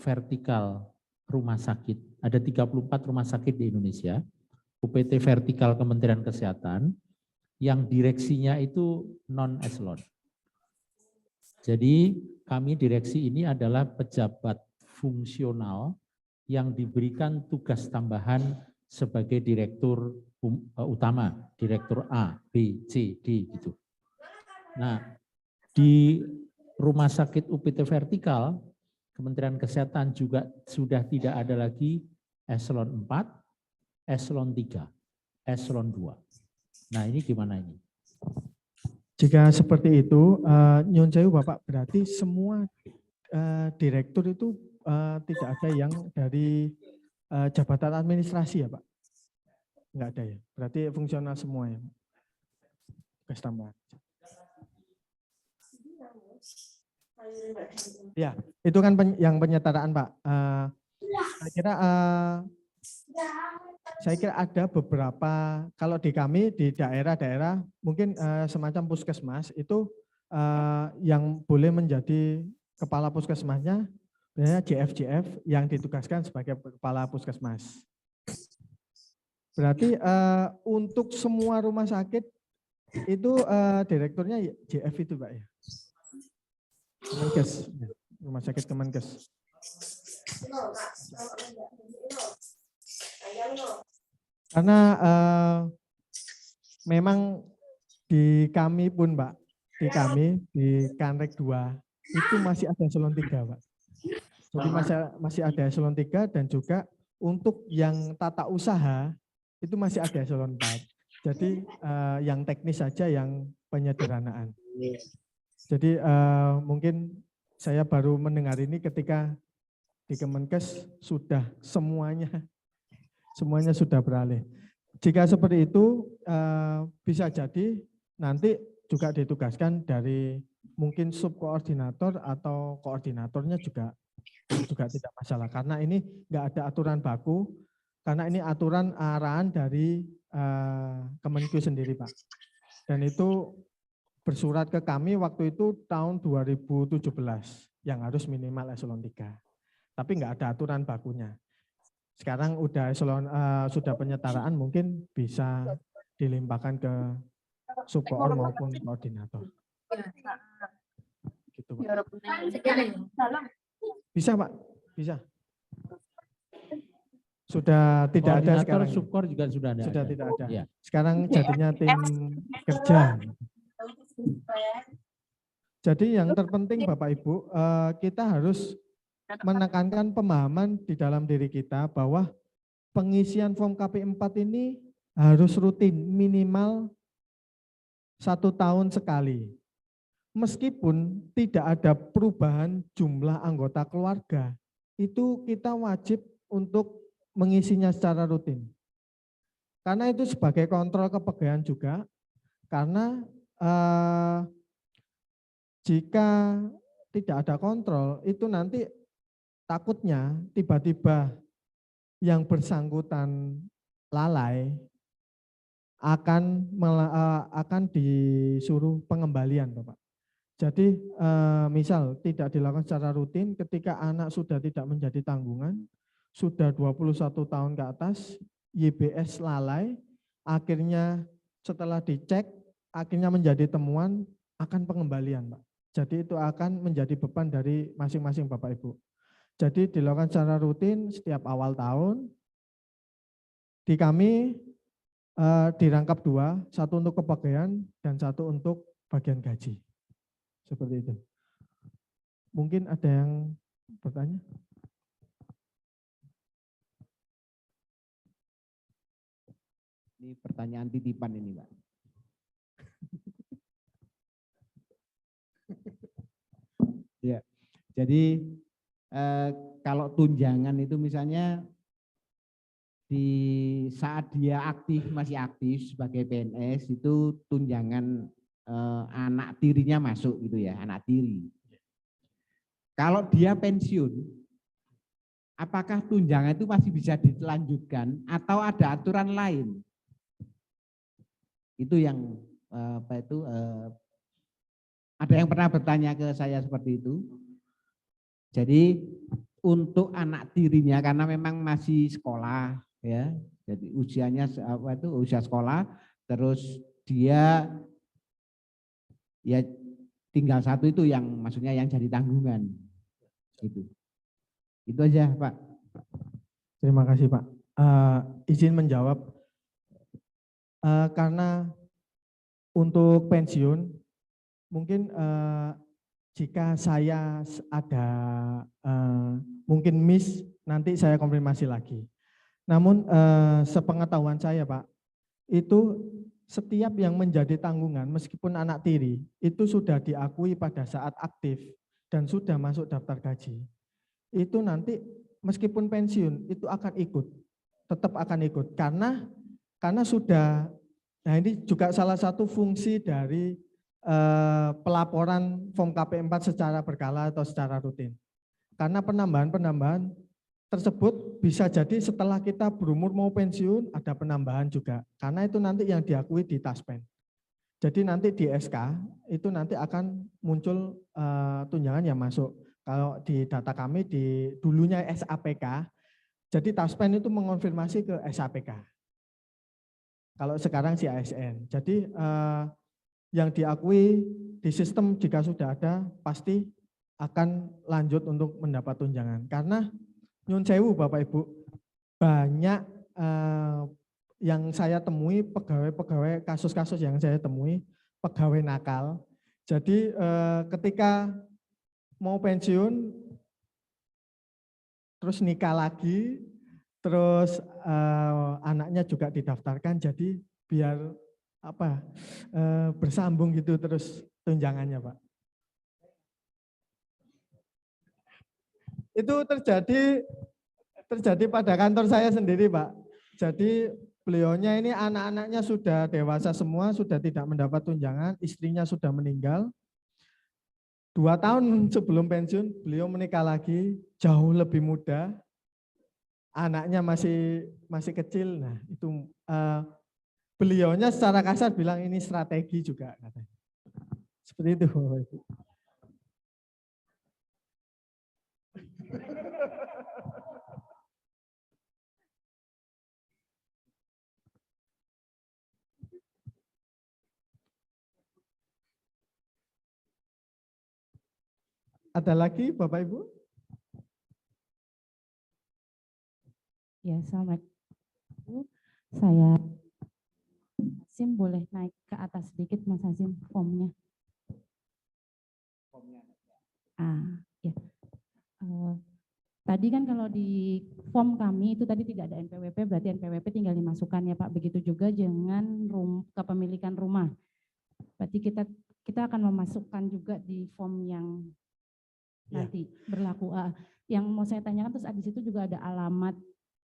Speaker 8: vertikal rumah sakit, ada 34 rumah sakit di Indonesia, UPT vertikal Kementerian Kesehatan yang direksinya itu non eselon. Jadi kami direksi ini adalah pejabat fungsional yang diberikan tugas tambahan sebagai direktur utama, direktur A, B, C, D gitu. Nah, di rumah sakit UPT vertikal Kementerian Kesehatan juga sudah tidak ada lagi eselon 4, eselon 3, eselon 2. Nah, ini gimana ini?
Speaker 3: Jika seperti itu, Nyun Sewu Bapak, berarti semua direktur itu tidak ada yang dari jabatan administrasi ya Pak? Enggak ada ya? Berarti fungsional semua ya? Tugas tambahan. Ya, itu kan yang penyetaraan Pak. Saya kira ada beberapa, kalau di kami di daerah-daerah mungkin semacam puskesmas itu yang boleh menjadi kepala puskesmasnya biasanya JF yang ditugaskan sebagai kepala puskesmas. Berarti untuk semua rumah sakit itu direkturnya JF itu Pak ya? Kemenkes, rumah sakit Kemenkes. Karena memang di kami pun Pak, di Kanrek 2 itu masih ada eselon 3 Pak. Jadi masih ada eselon 3 dan juga untuk yang tata usaha itu masih ada eselon 4. Jadi yang teknis saja yang penyederhanaan. Jadi mungkin saya baru mendengar ini ketika di Kemenkes sudah semuanya sudah beralih. Jika seperti itu bisa jadi nanti juga ditugaskan dari mungkin subkoordinator atau koordinatornya juga tidak masalah karena ini nggak ada aturan baku, karena ini aturan arahan dari Kemenkeu sendiri Pak. Dan itu bersurat ke kami waktu itu tahun 2017 yang harus minimal eselon 3. Tapi nggak ada aturan bakunya. Sekarang udah eselon sudah penyetaraan mungkin bisa dilimpahkan ke subkoor maupun koordinator. gitu, Pak. Bisa, Pak, bisa. Sudah tidak ada
Speaker 8: Koordinator
Speaker 3: sekarang.
Speaker 8: subkor juga sudah ada.
Speaker 3: Sudah tidak ada.
Speaker 8: Ya.
Speaker 3: Sekarang jadinya tim kerja. Jadi yang terpenting Bapak Ibu, kita harus menekankan pemahaman di dalam diri kita bahwa pengisian form KP4 ini harus rutin, minimal 1 tahun sekali. Meskipun tidak ada perubahan jumlah anggota keluarga, itu kita wajib untuk mengisinya secara rutin. Karena itu sebagai kontrol kepegawaian juga, karena jika tidak ada kontrol, itu nanti takutnya tiba-tiba yang bersangkutan lalai akan disuruh pengembalian, Bapak. Jadi misal tidak dilakukan secara rutin, ketika anak sudah tidak menjadi tanggungan, sudah 21 tahun ke atas, YBS lalai, akhirnya setelah dicek, akhirnya menjadi temuan, akan pengembalian, Pak. Jadi itu akan menjadi beban dari masing-masing Bapak Ibu. Jadi dilakukan secara rutin setiap awal tahun. Di kami dirangkap 2, satu untuk kepegawaian dan satu untuk bagian gaji. Seperti itu. Mungkin ada yang bertanya?
Speaker 2: Ini pertanyaan titipan ini, Pak. Ya, jadi kalau tunjangan itu misalnya di saat dia aktif, masih aktif sebagai PNS, itu tunjangan anak tirinya masuk gitu ya, anak tiri. Kalau dia pensiun, apakah tunjangan itu masih bisa dilanjutkan atau ada aturan lain? Itu yang ada yang pernah bertanya ke saya seperti itu. Jadi untuk anak tirinya karena memang masih sekolah ya, jadi usianya usia sekolah, terus dia ya tinggal satu itu yang maksudnya yang jadi tanggungan gitu. Itu aja, Pak.
Speaker 3: Terima kasih, Pak. Izin menjawab, karena untuk pensiun mungkin jika saya ada mungkin miss, nanti saya konfirmasi lagi. Namun sepengetahuan saya, Pak, itu setiap yang menjadi tanggungan meskipun anak tiri itu sudah diakui pada saat aktif dan sudah masuk daftar gaji. Itu nanti meskipun pensiun itu akan ikut, tetap akan ikut karena sudah. Nah, ini juga salah satu fungsi dari pelaporan form KP4 secara berkala atau secara rutin. Karena penambahan-penambahan tersebut bisa jadi setelah kita berumur mau pensiun ada penambahan juga. Karena itu nanti yang diakui di Taspen. Jadi nanti di SK itu nanti akan muncul tunjangan yang masuk. Kalau di data kami di dulunya SAPK, jadi Taspen itu mengonfirmasi ke SAPK. Kalau sekarang si ASN. Jadi yang diakui di sistem jika sudah ada pasti akan lanjut untuk mendapat tunjangan. Karena nyun sewu Bapak Ibu, banyak yang saya temui pegawai-pegawai, kasus-kasus yang saya temui pegawai nakal. Jadi ketika mau pensiun terus nikah lagi, terus anaknya juga didaftarkan, jadi biar bersambung gitu terus tunjangannya, Pak. Itu terjadi pada kantor saya sendiri, Pak. Jadi beliaunya ini anak-anaknya sudah dewasa semua, sudah tidak mendapat tunjangan, istrinya sudah meninggal. 2 tahun sebelum pensiun beliau menikah lagi, jauh lebih muda, anaknya masih kecil. Nah itu beliaunya secara kasar bilang ini strategi juga katanya. Seperti itu, Bapak Ibu. Ada lagi Bapak Ibu?
Speaker 1: Ya, Assalamualaikum. Saya Hasim, boleh naik ke atas sedikit Mas Hasim formnya. Ya. Tadi kan kalau di form kami itu tadi tidak ada NPWP, berarti NPWP tinggal dimasukkan ya Pak. Begitu juga dengan kepemilikan rumah. Berarti kita akan memasukkan juga di form yang nanti berlaku. Yang mau saya tanyakan terus di situ juga ada alamat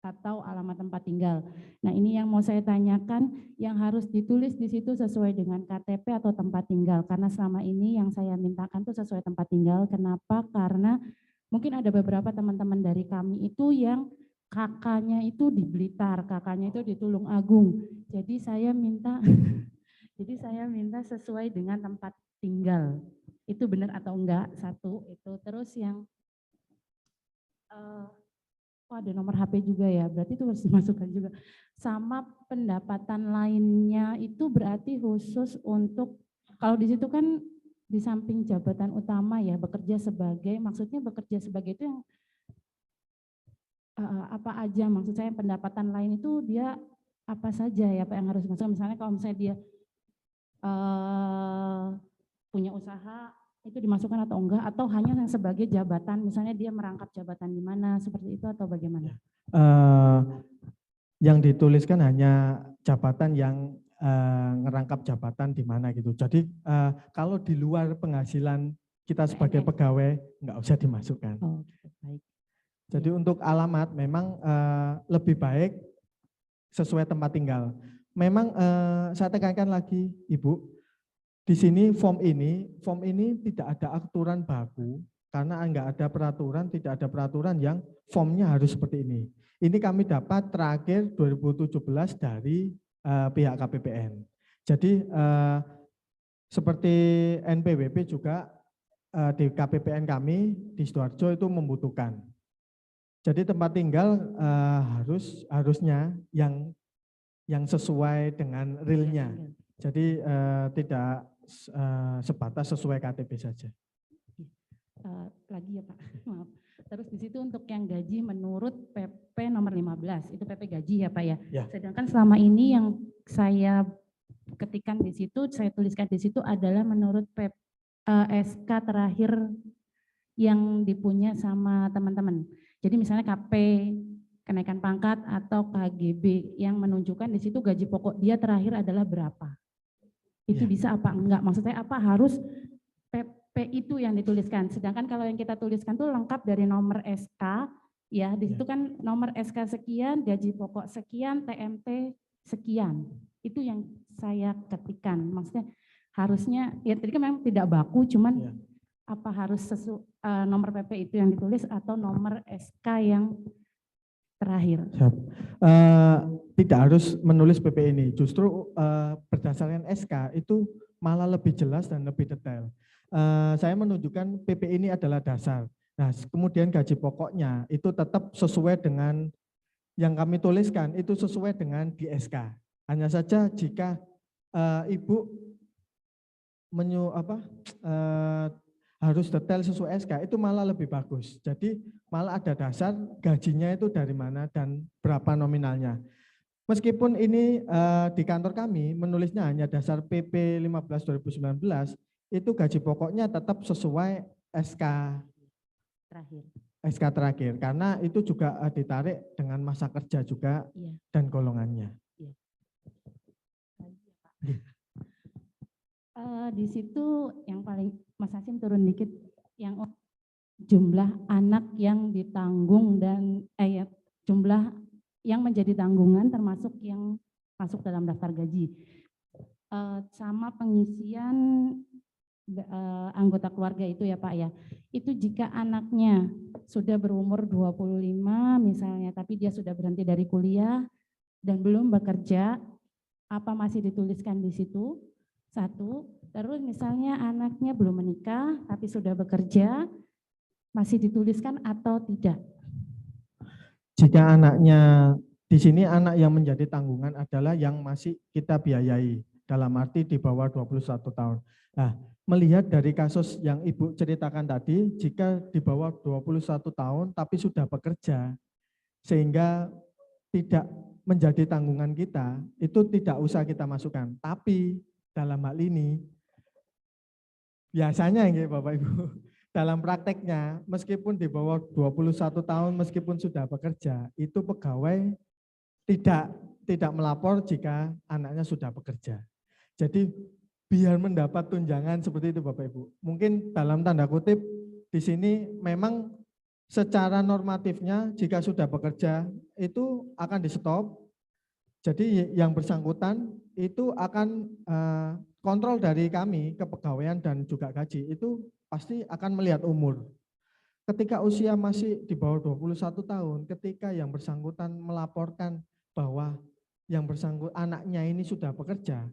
Speaker 1: atau alamat tempat tinggal. Nah, ini yang mau saya tanyakan, yang harus ditulis di situ sesuai dengan KTP atau tempat tinggal. Karena selama ini yang saya mintakan itu sesuai tempat tinggal. Kenapa? Karena mungkin ada beberapa teman-teman dari kami itu yang kakaknya itu di Blitar, kakaknya itu di Tulung Agung. Jadi saya minta sesuai dengan tempat tinggal. Itu benar atau enggak? Satu itu. Terus yang ada nomor HP juga ya, berarti itu harus dimasukkan juga. Sama pendapatan lainnya itu berarti khusus untuk, kalau di situ kan di samping jabatan utama ya, bekerja sebagai, maksudnya bekerja sebagai itu yang apa aja, maksud saya pendapatan lain itu dia apa saja ya Pak yang harus masuk. Misalnya kalau misalnya dia punya usaha, itu dimasukkan atau enggak, atau hanya yang sebagai jabatan, misalnya dia merangkap jabatan di mana, seperti itu atau bagaimana?
Speaker 3: Yang dituliskan hanya jabatan yang ngerangkap jabatan di mana gitu. Jadi kalau di luar penghasilan kita sebagai pegawai nggak usah dimasukkan.
Speaker 1: Oh, baik.
Speaker 3: Jadi untuk alamat memang lebih baik sesuai tempat tinggal. Memang saya tekankan lagi Ibu, di sini form ini tidak ada aturan baku karena enggak ada peraturan, tidak ada peraturan yang formnya harus seperti ini. Ini kami dapat terakhir 2017 dari pihak KPPN. Jadi seperti NPWP juga di KPPN kami di Sidoarjo itu membutuhkan. Jadi tempat tinggal harusnya yang sesuai dengan realnya. Jadi tidak sebatas sesuai KTP saja.
Speaker 1: Lagi ya Pak, maaf. Terus di situ untuk yang gaji menurut PP nomor 15, itu PP gaji ya Pak ya.
Speaker 3: Ya.
Speaker 1: Sedangkan selama ini yang saya ketikkan di situ, saya tuliskan di situ adalah menurut SK terakhir yang dipunya sama teman-teman. Jadi misalnya KP, kenaikan pangkat atau KGB yang menunjukkan di situ gaji pokok dia terakhir adalah berapa. Itu bisa apa enggak? Maksudnya apa harus PP itu yang dituliskan. Sedangkan kalau yang kita tuliskan tuh lengkap dari nomor SK, ya di situ kan nomor SK sekian, gaji pokok sekian, TMT sekian. Itu yang saya ketikkan. Maksudnya harusnya, ya tadi kan memang tidak baku, cuman apa harus nomor PP itu yang ditulis atau nomor SK yang terakhir?
Speaker 3: Tidak harus menulis PP ini, justru berdasarkan SK itu malah lebih jelas dan lebih detail. Saya menunjukkan PP ini adalah dasar. Nah, kemudian gaji pokoknya itu tetap sesuai dengan yang kami tuliskan, itu sesuai dengan di SK. Hanya saja jika Ibu harus detail sesuai SK, itu malah lebih bagus. Jadi malah ada dasar gajinya itu dari mana dan berapa nominalnya. Meskipun ini di kantor kami menulisnya hanya dasar PP 15 2019, itu gaji pokoknya tetap sesuai SK terakhir karena itu juga ditarik dengan masa kerja juga dan golongannya.
Speaker 1: Di situ yang paling Mas Hasim turun dikit, yang jumlah anak yang ditanggung dan jumlah yang menjadi tanggungan termasuk yang masuk dalam daftar gaji. Sama pengisian anggota keluarga itu ya Pak ya. Itu jika anaknya sudah berumur 25 misalnya, tapi dia sudah berhenti dari kuliah dan belum bekerja, apa masih dituliskan di situ? Satu, terus misalnya anaknya belum menikah tapi sudah bekerja, masih dituliskan atau tidak?
Speaker 3: Jika anaknya, di sini anak yang menjadi tanggungan adalah yang masih kita biayai, dalam arti di bawah 21 tahun. Nah, melihat dari kasus yang Ibu ceritakan tadi, jika di bawah 21 tahun tapi sudah bekerja, sehingga tidak menjadi tanggungan kita, itu tidak usah kita masukkan. Tapi dalam hal ini, biasanya ya Bapak Ibu, dalam prakteknya, meskipun di bawah 21 tahun, meskipun sudah bekerja, itu pegawai tidak melapor jika anaknya sudah bekerja. Jadi biar mendapat tunjangan seperti itu Bapak Ibu. Mungkin dalam tanda kutip di sini memang secara normatifnya jika sudah bekerja itu akan di stop. Jadi yang bersangkutan itu akan kontrol dari kami kepegawaian dan juga gaji itu pasti akan melihat umur. Ketika usia masih di bawah 21 tahun, ketika yang bersangkutan melaporkan bahwa yang bersangkutan anaknya ini sudah bekerja,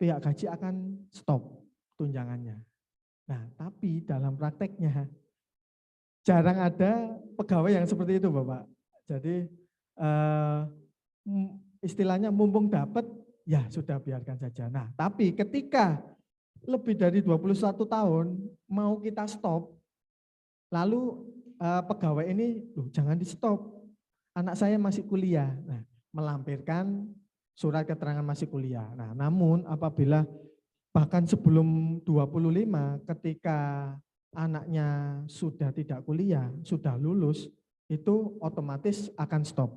Speaker 3: pihak gaji akan stop tunjangannya. Nah, tapi dalam prakteknya jarang ada pegawai yang seperti itu, Bapak. Jadi istilahnya mumpung dapat, ya sudah biarkan saja. Nah, tapi ketika lebih dari 21 tahun mau kita stop, lalu pegawai ini, loh jangan di stop, anak saya masih kuliah. Nah, melampirkan surat keterangan masih kuliah. Nah, namun apabila bahkan sebelum 25 ketika anaknya sudah tidak kuliah, sudah lulus, itu otomatis akan stop.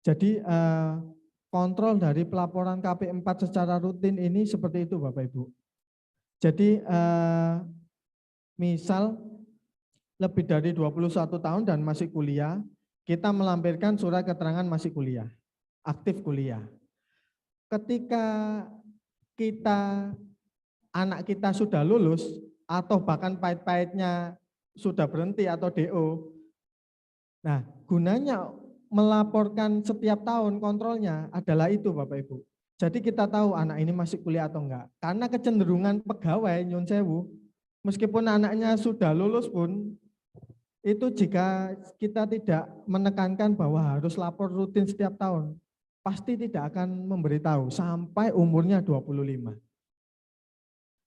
Speaker 3: Jadi kontrol dari pelaporan KP4 secara rutin ini seperti itu Bapak Ibu. Jadi misal lebih dari 21 tahun dan masih kuliah, kita melampirkan surat keterangan masih kuliah, aktif kuliah. Ketika anak kita sudah lulus atau bahkan pahit-pahitnya sudah berhenti atau DO. Nah, gunanya melaporkan setiap tahun kontrolnya adalah itu Bapak Ibu. Jadi kita tahu anak ini masih kuliah atau enggak. Karena kecenderungan pegawai nyun sewu, meskipun anaknya sudah lulus pun, itu jika kita tidak menekankan bahwa harus lapor rutin setiap tahun, pasti tidak akan memberitahu sampai umurnya 25.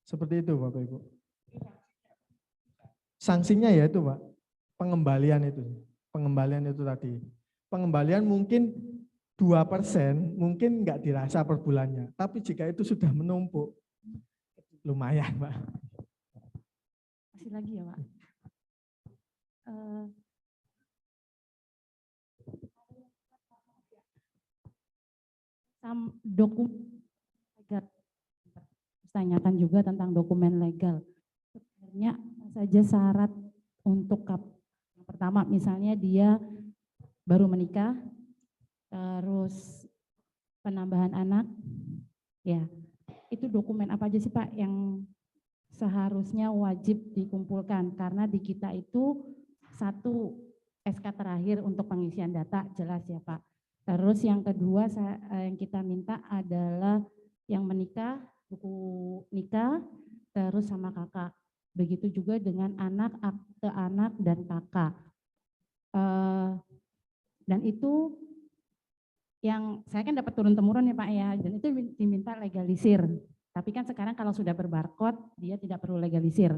Speaker 3: Seperti itu Bapak Ibu. Sanksinya ya itu Pak, pengembalian itu tadi. Pengembalian mungkin 2%, mungkin enggak dirasa per bulannya. Tapi jika itu sudah menumpuk, lumayan Pak.
Speaker 1: Masih lagi ya Pak. Tanyakan juga tentang dokumen legal. Sebenarnya saja syarat untuk yang pertama misalnya dia baru menikah, terus penambahan anak, ya itu dokumen apa aja sih Pak yang seharusnya wajib dikumpulkan? Karena di kita itu satu SK terakhir untuk pengisian data jelas ya Pak. Terus yang kedua yang kita minta adalah yang menikah, buku nikah, terus sama kakak. Begitu juga dengan anak, akte anak, dan kakak. Dan itu yang saya kan dapat turun-temurun ya Pak ya, dan itu diminta legalisir. Tapi kan sekarang kalau sudah berbarcode, dia tidak perlu legalisir.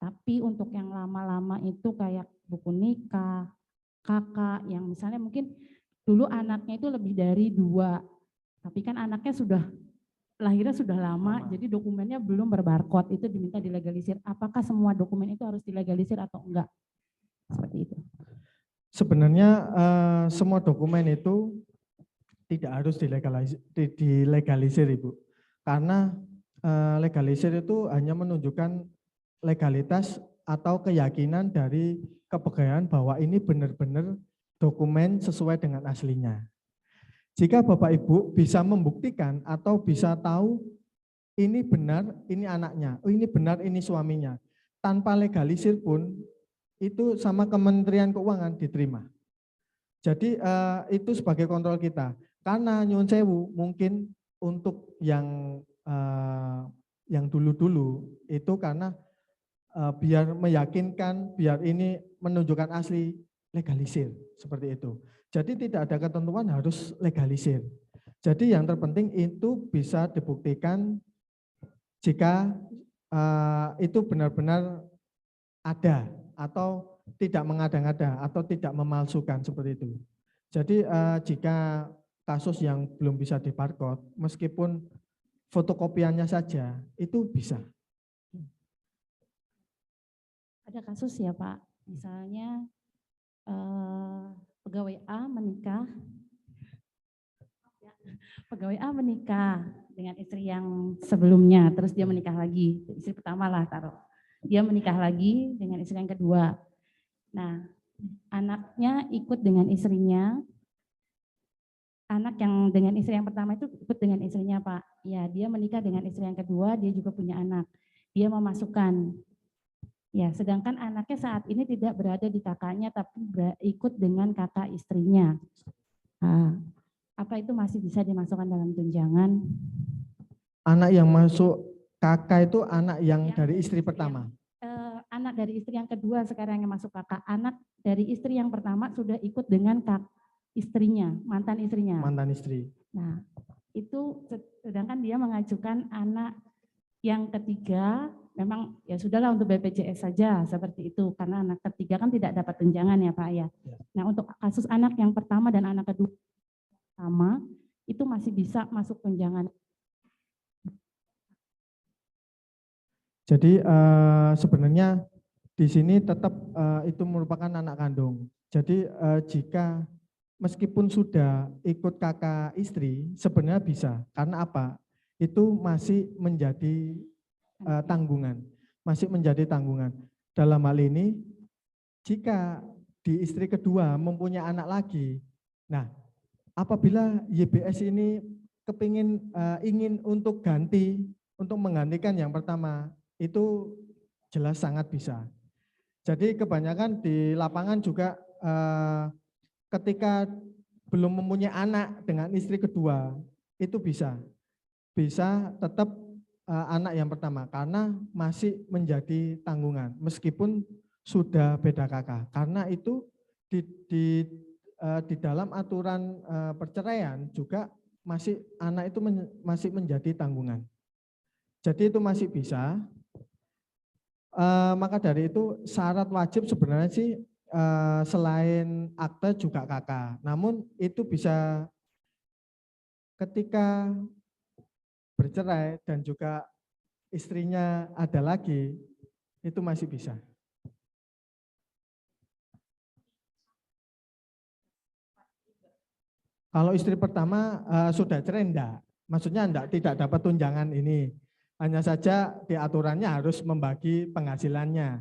Speaker 1: Tapi untuk yang lama-lama itu kayak buku nikah, kakak, yang misalnya mungkin dulu anaknya itu lebih dari 2, tapi kan anaknya sudah lahirnya sudah lama, jadi dokumennya belum berbarcode, itu diminta dilegalisir. Apakah semua dokumen itu harus dilegalisir atau enggak? Seperti itu.
Speaker 3: Sebenarnya semua dokumen itu tidak harus dilegalisir Ibu. Karena legalisir itu hanya menunjukkan legalitas atau keyakinan dari kepegawaian bahwa ini benar-benar dokumen sesuai dengan aslinya. Jika Bapak Ibu bisa membuktikan atau bisa tahu ini benar, ini anaknya, oh ini benar, ini suaminya, tanpa legalisir pun itu sama Kementerian Keuangan diterima. Jadi itu sebagai kontrol kita. Karena nyuwun sewu mungkin untuk yang dulu-dulu itu karena biar meyakinkan, biar ini menunjukkan asli, legalisir seperti itu. Jadi tidak ada ketentuan harus legalisir. Jadi yang terpenting itu bisa dibuktikan jika itu benar-benar ada atau tidak mengada-ngada atau tidak memalsukan seperti itu. Jadi jika kasus yang belum bisa dibarcode, meskipun fotokopiannya saja itu bisa.
Speaker 9: Ada kasus ya Pak, misalnya pegawai A menikah dengan istri yang sebelumnya, terus dia menikah lagi, istri pertama lah taruh. Dia menikah lagi dengan istri yang kedua. Nah, anaknya ikut dengan istrinya, anak yang dengan istri yang pertama itu ikut dengan istrinya Pak. Ya, dia menikah dengan istri yang kedua, dia juga punya anak. Dia memasukkan. Ya, sedangkan anaknya saat ini tidak berada di kakaknya, tapi ikut dengan kakak istrinya. Nah, apa itu masih bisa dimasukkan dalam tunjangan?
Speaker 3: Anak yang masuk kakak itu anak yang dari istri pertama.
Speaker 9: Anak dari istri yang kedua sekarang yang masuk kakak. Anak dari istri yang pertama sudah ikut dengan istrinya, mantan istrinya.
Speaker 3: Mantan istri.
Speaker 9: Nah, itu sedangkan dia mengajukan anak yang ketiga, memang ya sudahlah untuk BPJS saja seperti itu, karena anak ketiga kan tidak dapat tunjangan ya Pak ya. Nah, untuk kasus anak yang pertama dan anak kedua sama itu masih bisa masuk tunjangan.
Speaker 3: Jadi sebenarnya di sini tetap itu merupakan anak kandung. Jadi jika meskipun sudah ikut kakak istri, sebenarnya bisa. Karena apa? Itu masih menjadi tanggungan. Masih menjadi tanggungan. Dalam hal ini, jika di istri kedua mempunyai anak lagi, nah apabila YBS ini ingin untuk menggantikan yang pertama, itu jelas sangat bisa. Jadi kebanyakan di lapangan juga ketika belum mempunyai anak dengan istri kedua, itu bisa tetap anak yang pertama karena masih menjadi tanggungan meskipun sudah beda kakak. Karena itu di dalam aturan perceraian juga anak itu masih menjadi tanggungan. Jadi itu masih bisa. Maka dari itu syarat wajib sebenarnya sih selain akte juga kakak. Namun itu bisa ketika bercerai dan juga istrinya ada lagi, itu masih bisa. Kalau istri pertama sudah cerai enggak, maksudnya tidak dapat tunjangan ini. Hanya saja di aturannya harus membagi penghasilannya.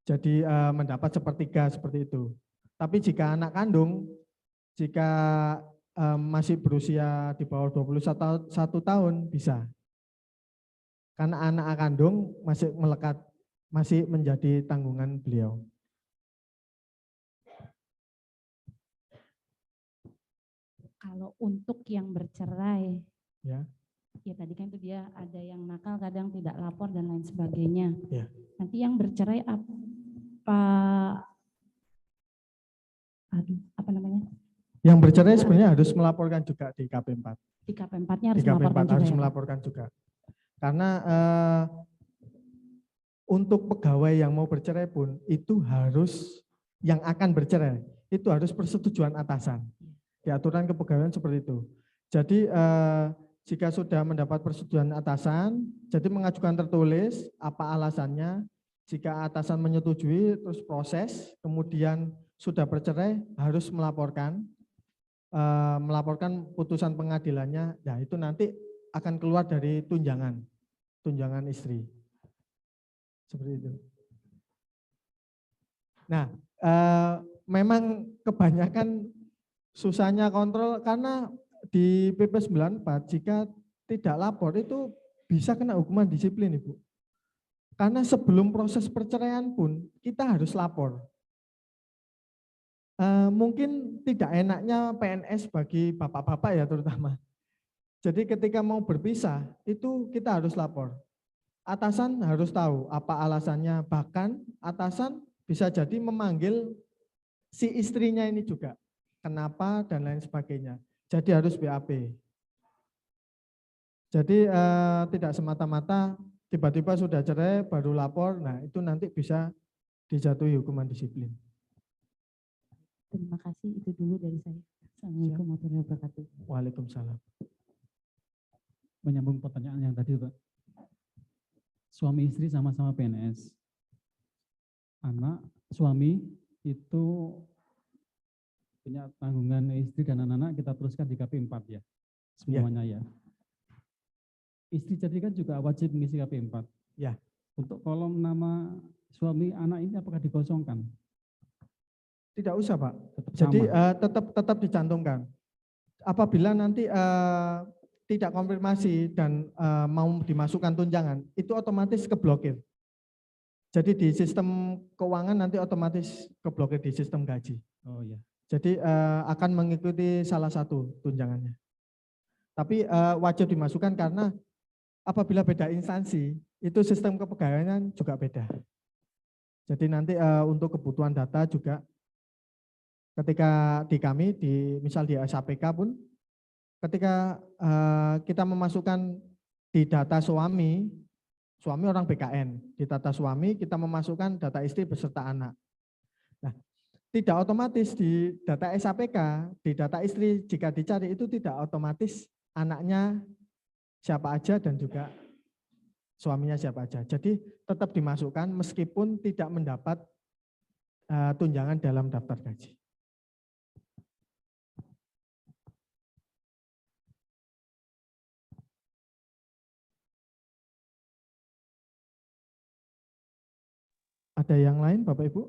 Speaker 3: Jadi mendapat sepertiga seperti itu. Tapi jika anak kandung, jika masih berusia di bawah 21 tahun bisa. Karena anak kandung masih melekat, masih menjadi tanggungan beliau.
Speaker 9: Kalau untuk yang bercerai,
Speaker 3: Ya.
Speaker 9: Ya tadi kan itu dia ada yang nakal kadang tidak lapor dan lain sebagainya.
Speaker 3: Ya.
Speaker 9: Nanti yang bercerai apa namanya?
Speaker 3: Yang bercerai sebenarnya harus melaporkan juga di KP4.
Speaker 9: Di KP4-nya harus
Speaker 3: di KP4
Speaker 9: melaporkan
Speaker 3: harus
Speaker 9: juga.
Speaker 3: Melaporkan juga. Karena untuk pegawai yang mau bercerai pun itu harus yang akan bercerai itu harus persetujuan atasan. Di aturan kepegawaian seperti itu. Jadi jika sudah mendapat persetujuan atasan, jadi mengajukan tertulis apa alasannya. Jika atasan menyetujui, terus proses, kemudian sudah bercerai, harus melaporkan putusan pengadilannya. Nah itu nanti akan keluar dari tunjangan istri. Seperti itu. Nah, memang kebanyakan susahnya kontrol karena di PP 94 jika tidak lapor itu bisa kena hukuman disiplin Ibu. Karena sebelum proses perceraian pun kita harus lapor. Mungkin tidak enaknya PNS bagi bapak-bapak ya terutama. Jadi ketika mau berpisah itu kita harus lapor. Atasan harus tahu apa alasannya, bahkan atasan bisa jadi memanggil si istrinya ini juga. Kenapa dan lain sebagainya. Jadi harus BAP. Jadi tidak semata-mata tiba-tiba sudah cerai baru lapor, nah itu nanti bisa dijatuhi hukuman disiplin.
Speaker 9: Terima kasih, itu dulu dari saya. Assalamualaikum warahmatullahi wabarakatuh.
Speaker 3: Waalaikumsalam.
Speaker 10: Menyambung pertanyaan yang tadi, Pak. Suami istri sama-sama PNS. Suami itu punya tanggungan istri dan anak-anak, kita teruskan di KP 4 ya. Semuanya ya. Istri jadi kan juga wajib mengisi KP 4.
Speaker 3: Ya.
Speaker 10: Untuk kolom nama suami anak ini apakah dikosongkan?
Speaker 3: Tidak usah, Pak.
Speaker 10: Tetap
Speaker 3: Jadi
Speaker 10: sama.
Speaker 3: tetap dicantumkan. Apabila nanti tidak konfirmasi dan mau dimasukkan tunjangan, itu otomatis keblokir. Jadi di sistem keuangan nanti otomatis keblokir di sistem gaji.
Speaker 10: Oh iya.
Speaker 3: Jadi akan mengikuti salah satu tunjangannya. Tapi wajib dimasukkan karena apabila beda instansi, itu sistem kepegawaian juga beda. Jadi nanti untuk kebutuhan data juga ketika di kami, misal di SAPK pun, ketika kita memasukkan di data suami orang BKN, di data suami kita memasukkan data istri beserta anak. Nah, tidak otomatis di data SAPK, di data istri jika dicari itu tidak otomatis anaknya siapa aja dan juga suaminya siapa aja. Jadi tetap dimasukkan meskipun tidak mendapat tunjangan dalam daftar gaji. Ada yang lain Bapak Ibu?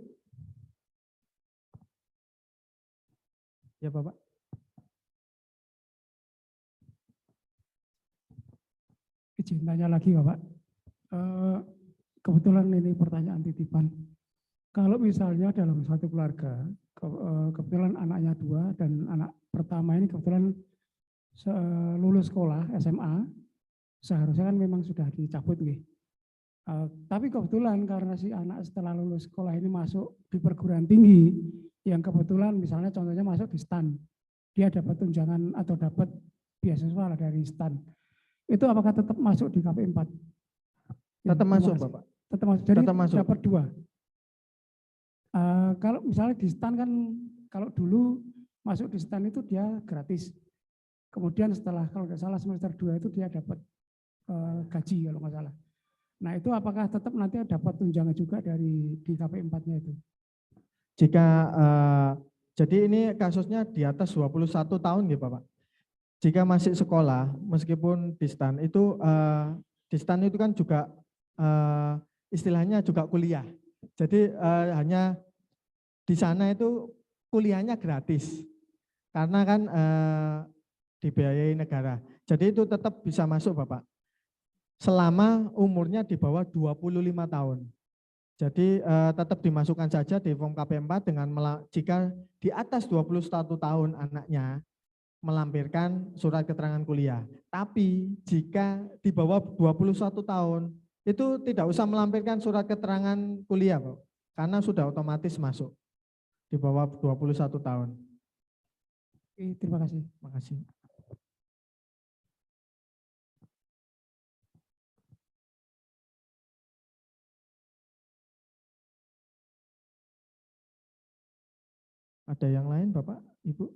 Speaker 3: Ya Bapak.
Speaker 5: Izin tanya lagi Bapak. Kebetulan ini pertanyaan titipan. Kalau misalnya dalam satu keluarga, kebetulan anaknya 2 dan anak pertama ini kebetulan lulus sekolah SMA, seharusnya kan memang sudah dicabut nih. Tapi kebetulan karena si anak setelah lulus sekolah ini masuk di perguruan tinggi, yang kebetulan misalnya contohnya masuk di STAN, dia dapat tunjangan atau dapat beasiswa dari STAN. Itu apakah tetap masuk di KP 4?
Speaker 3: Tetap masuk Bapak.
Speaker 5: Tetap masuk. Jadi
Speaker 3: tetap masuk.
Speaker 5: dapat 2. Kalau misalnya di STAN kan, kalau dulu masuk di STAN itu dia gratis. Kemudian setelah kalau nggak salah semester 2 itu dia dapat gaji kalau nggak salah. Nah itu apakah tetap nanti dapat tunjangan juga di KP 4-nya itu?
Speaker 3: Jika jadi ini kasusnya di atas 21 tahun ya Bapak. Jika masih sekolah meskipun di STAN itu kan juga istilahnya juga kuliah. Jadi hanya di sana itu kuliahnya gratis karena kan dibiayai negara. Jadi itu tetap bisa masuk Bapak. Selama umurnya di bawah 25 tahun. Jadi tetap dimasukkan saja di form KP4 dengan jika di atas 21 tahun anaknya melampirkan surat keterangan kuliah. Tapi jika di bawah 21 tahun itu tidak usah melampirkan surat keterangan kuliah, Pak, karena sudah otomatis masuk di bawah 21 tahun.
Speaker 5: Oke, terima kasih.
Speaker 3: Terima kasih. Ada yang lain Bapak, Ibu?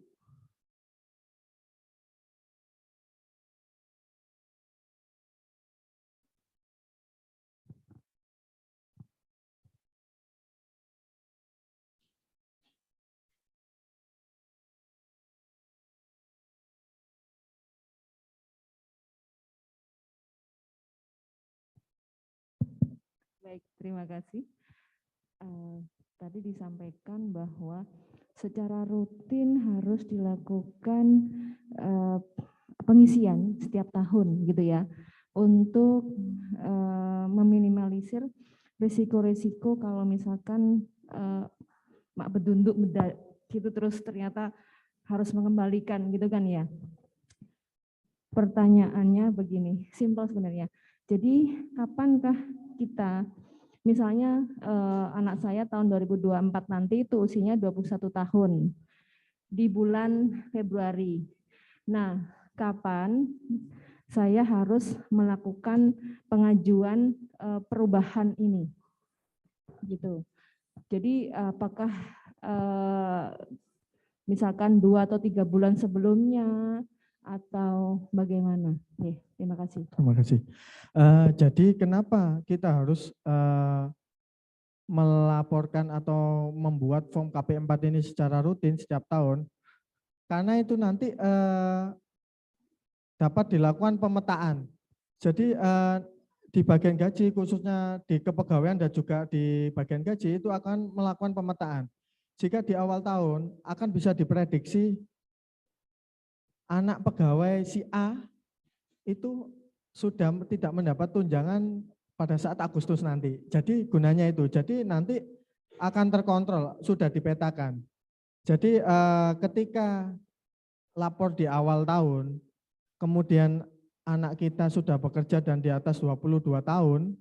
Speaker 11: Baik, terima kasih. Tadi disampaikan bahwa secara rutin harus dilakukan pengisian setiap tahun gitu ya, untuk meminimalisir risiko-risiko kalau misalkan mak bedunduk gitu terus ternyata harus mengembalikan gitu kan ya. Pertanyaannya begini, simpel sebenarnya. Jadi kapankah kita, misalnya anak saya tahun 2024 nanti itu usianya 21 tahun di bulan Februari. Nah, kapan saya harus melakukan pengajuan perubahan ini, gitu. Jadi apakah misalkan 2 atau 3 bulan sebelumnya atau bagaimana? Terima kasih.
Speaker 3: Terima kasih. Jadi kenapa kita harus melaporkan atau membuat form KP4 ini secara rutin setiap tahun? Karena itu nanti dapat dilakukan pemetaan. Jadi di bagian gaji, khususnya di kepegawaian dan juga di bagian gaji itu akan melakukan pemetaan. Jika di awal tahun akan bisa diprediksi anak pegawai si A itu sudah tidak mendapat tunjangan pada saat Agustus nanti. Jadi gunanya itu, jadi nanti akan terkontrol, sudah dipetakan. Jadi ketika lapor di awal tahun, kemudian anak kita sudah bekerja dan di atas 22 tahun,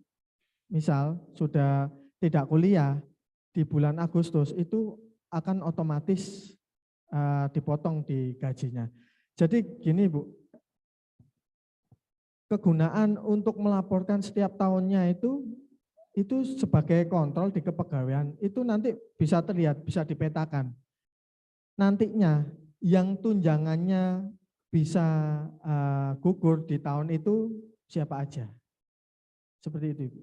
Speaker 3: misal sudah tidak kuliah di bulan Agustus, itu akan otomatis dipotong di gajinya. Jadi gini Bu, kegunaan untuk melaporkan setiap tahunnya itu sebagai kontrol di kepegawaian, itu nanti bisa terlihat, bisa dipetakan. Nantinya yang tunjangannya bisa gugur di tahun itu siapa aja. Seperti itu Ibu.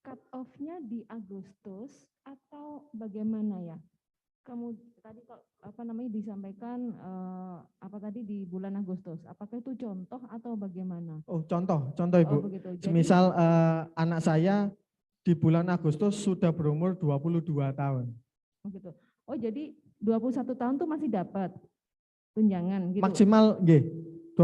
Speaker 11: Cut off-nya di Agustus atau bagaimana ya? Kamu tadi disampaikan di bulan Agustus. Apakah itu contoh atau bagaimana?
Speaker 3: Oh, contoh Ibu.
Speaker 11: Oh, begitu. Jadi,
Speaker 3: semisal anak saya di bulan Agustus sudah berumur 22 tahun.
Speaker 11: Oh gitu. Oh jadi 21 tahun tuh masih dapat tunjangan gitu.
Speaker 3: Maksimal 21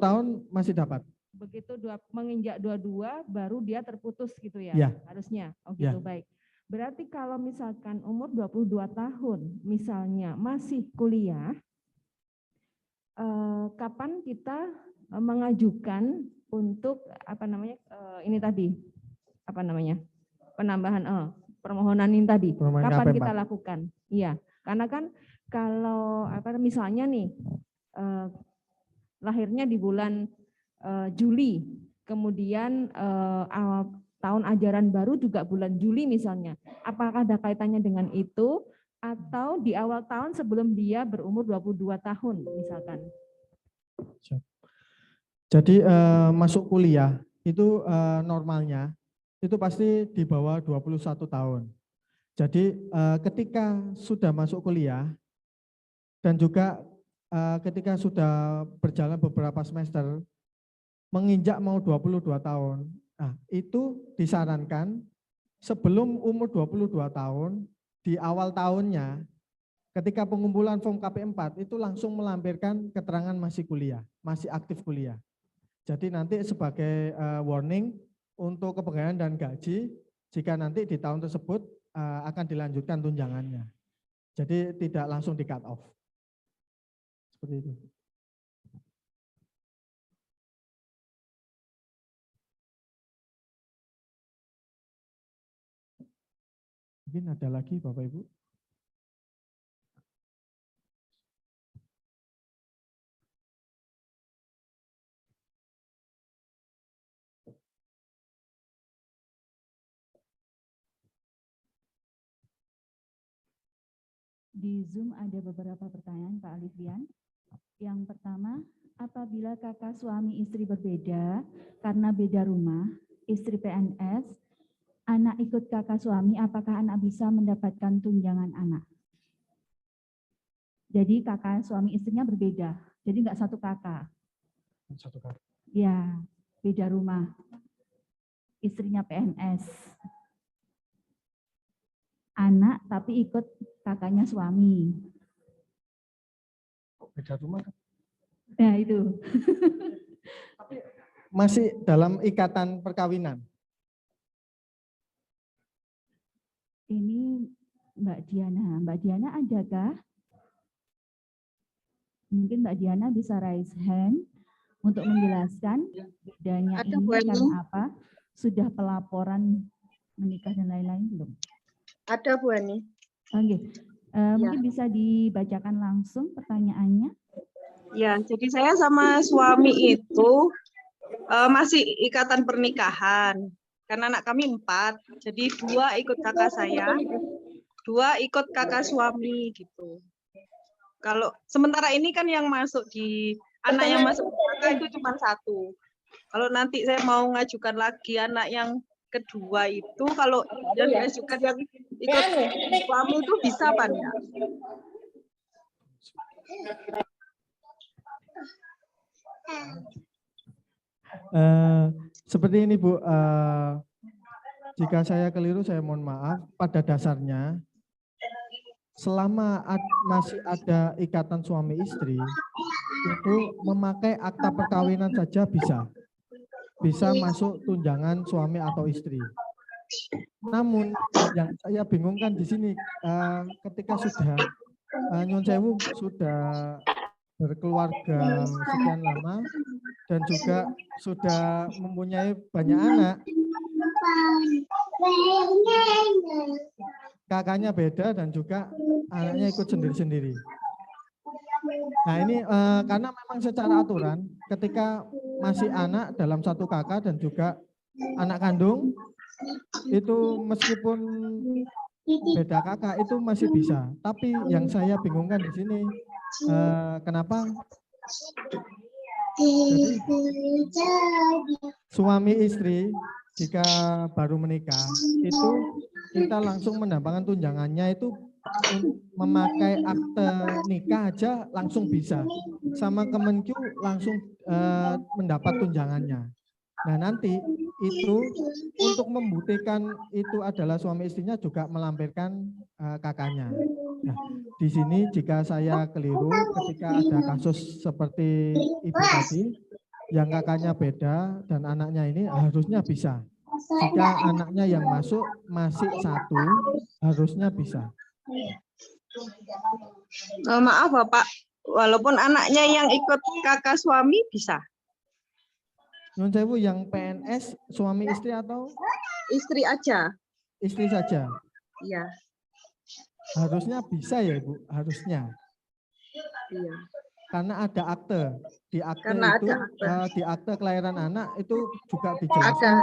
Speaker 3: tahun masih dapat.
Speaker 11: Begitu menginjak 22 baru dia terputus gitu ya,
Speaker 3: Ya.
Speaker 11: harusnya. Oh gitu, baik. Berarti kalau misalkan umur 22 tahun misalnya masih kuliah, kapan kita mengajukan untuk penambahan permohonan ini tadi, kapan kita lakukan? Iya, karena kan kalau misalnya nih lahirnya di bulan Juli, kemudian tahun ajaran baru juga bulan Juli misalnya, apakah ada kaitannya dengan itu atau di awal tahun sebelum dia berumur 22 tahun misalkan?
Speaker 3: Jadi masuk kuliah itu normalnya itu pasti di bawah 21 tahun. Jadi ketika sudah masuk kuliah dan juga ketika sudah berjalan beberapa semester menginjak mau 22 tahun, nah itu disarankan sebelum umur 22 tahun di awal tahunnya ketika pengumpulan form KP4 itu langsung melampirkan keterangan masih kuliah, masih aktif kuliah. Jadi nanti sebagai warning untuk kepegawaian dan gaji jika nanti di tahun tersebut akan dilanjutkan tunjangannya. Jadi tidak langsung di cut off. Seperti itu. Mungkin ada lagi Bapak Ibu?
Speaker 1: Di Zoom ada beberapa pertanyaan Pak Alifian. Yang pertama, apabila kakak suami istri berbeda karena beda rumah, istri PNS, anak ikut kakak suami, apakah anak bisa mendapatkan tunjangan anak? Jadi kakak suami istrinya berbeda, jadi enggak satu kakak.
Speaker 3: Satu kakak.
Speaker 1: Ya, beda rumah. Istrinya PNS. Anak tapi ikut kakaknya suami.
Speaker 3: Beda rumah kan?
Speaker 1: Nah itu.
Speaker 3: Tapi masih dalam ikatan perkawinan.
Speaker 1: Ini Mbak Diana adakah? Mungkin Mbak Diana bisa raise hand untuk menjelaskan bedanya ini karena apa? Sudah pelaporan menikah dan lain-lain belum?
Speaker 7: Ada Bu Ani.
Speaker 1: Oke, mungkin bisa dibacakan langsung pertanyaannya.
Speaker 7: Ya, jadi saya sama suami itu masih ikatan pernikahan. Karena anak kami 4, jadi 2 ikut kakak saya, 2 ikut kakak suami gitu. Kalau sementara ini kan yang masuk di anak yang masuk di kakak itu cuma 1. Kalau nanti saya mau ngajukan lagi anak yang kedua itu, kalau yang diajukan yang ikut suami itu bisa apa enggak?
Speaker 3: Seperti ini Bu, jika saya keliru saya mohon maaf. Pada dasarnya selama masih ada ikatan suami istri itu memakai akta perkawinan saja bisa masuk tunjangan suami atau istri. Namun yang saya bingungkan di sini ketika sudah Nyun Sewu sudah berkeluarga sekian lama dan juga sudah mempunyai banyak anak, kakaknya beda dan juga anaknya ikut sendiri-sendiri. Nah ini karena memang secara aturan ketika masih anak dalam satu kakak dan juga anak kandung itu meskipun beda kakak itu masih bisa. Tapi yang saya bingungkan di sini kenapa jadi, suami istri jika baru menikah itu kita langsung mendapatkan tunjangannya itu memakai akte nikah aja langsung bisa, sama Kemenkyu langsung mendapat tunjangannya. Nah nanti itu untuk membuktikan itu adalah suami istrinya juga melampirkan kakaknya. Nah di sini jika saya keliru ketika ada kasus seperti ibu tadi yang kakaknya beda dan anaknya ini harusnya bisa. Jika anaknya yang masuk masih 1 harusnya bisa.
Speaker 7: Maaf Bapak, walaupun anaknya yang ikut kakak suami bisa?
Speaker 3: Nyun Sewu yang PNS suami istri atau?
Speaker 7: Istri aja.
Speaker 3: Istri saja?
Speaker 7: Iya.
Speaker 3: Harusnya bisa ya Ibu, harusnya.
Speaker 7: Iya.
Speaker 3: Karena ada akte. Di akte
Speaker 7: Karena
Speaker 3: itu,
Speaker 7: ada akte.
Speaker 3: di akte kelahiran anak itu juga dijelaskan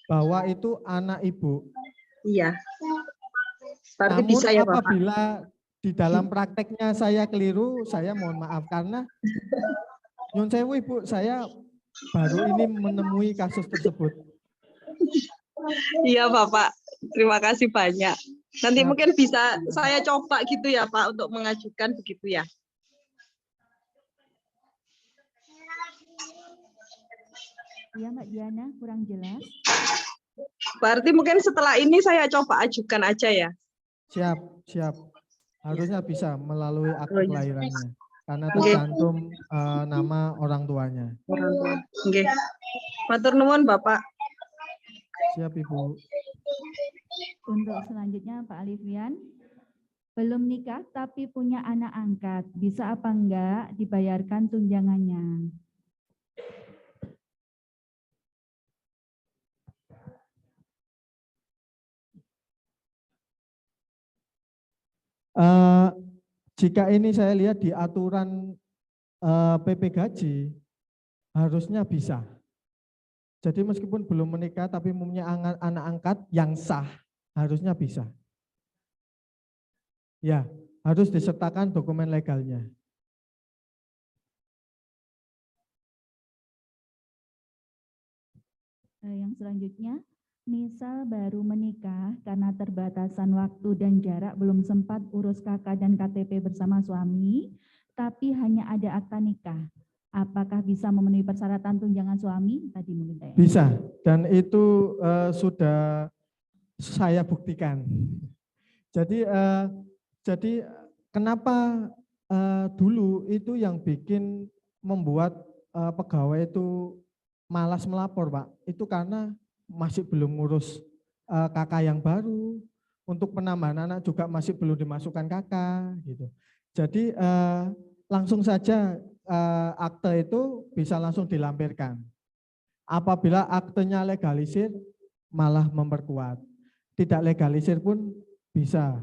Speaker 3: bahwa itu anak ibu.
Speaker 7: Iya. Berarti
Speaker 3: Namun
Speaker 7: bisa ya Bapak?
Speaker 3: apabila di dalam prakteknya saya keliru, saya mohon maaf karena Nyun Sewu Ibu, saya baru ini menemui kasus tersebut.
Speaker 7: Iya Bapak, terima kasih banyak. Nanti
Speaker 3: Ya.
Speaker 7: mungkin bisa saya coba gitu ya Pak untuk mengajukan begitu ya.
Speaker 1: Ya Mbak Diana, kurang jelas.
Speaker 7: Berarti mungkin setelah ini saya coba ajukan aja ya.
Speaker 3: Siap, siap. Harusnya bisa melalui akte kelahirannya. Karena
Speaker 7: Oke.
Speaker 3: tercantum nama orang tuanya.
Speaker 7: Oke. Matur nuwun Bapak.
Speaker 3: Siap Ibu.
Speaker 1: Untuk selanjutnya Pak Alifian, belum nikah tapi punya anak angkat, bisa apa enggak dibayarkan tunjangannya?
Speaker 3: Jika ini saya lihat di aturan PP Gaji, harusnya bisa. Jadi meskipun belum menikah tapi mempunyai anak angkat yang sah, harusnya bisa. Ya, harus disertakan dokumen legalnya.
Speaker 1: Yang selanjutnya, misal baru menikah karena terbatasan waktu dan jarak belum sempat urus KK dan KTP bersama suami, tapi hanya ada akta nikah. Apakah bisa memenuhi persyaratan tunjangan suami? Tadi mungkin saya.
Speaker 3: Bisa, dan itu sudah saya buktikan. Jadi kenapa dulu itu yang bikin membuat pegawai itu malas melapor Pak, itu karena masih belum ngurus KK yang baru, untuk penambahan anak juga masih belum dimasukkan KK gitu. Jadi langsung saja akte itu bisa langsung dilampirkan. Apabila aktenya legalisir malah memperkuat. Tidak legalisir pun bisa.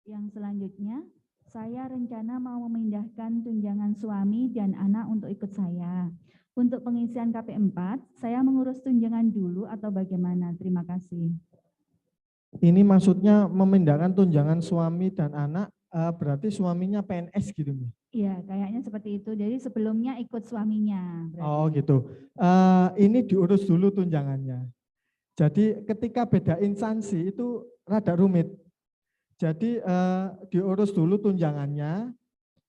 Speaker 1: Yang selanjutnya, Saya rencana mau memindahkan tunjangan suami dan anak untuk ikut saya. Untuk pengisian KP4, saya mengurus tunjangan dulu atau bagaimana? Terima kasih.
Speaker 3: Ini maksudnya memindahkan tunjangan suami dan anak, berarti suaminya PNS gitu nih?
Speaker 1: Iya, kayaknya seperti itu. Jadi sebelumnya ikut suaminya. Berarti.
Speaker 3: Oh gitu. Ini diurus dulu tunjangannya. Jadi ketika beda instansi itu rada rumit. Jadi diurus dulu tunjangannya,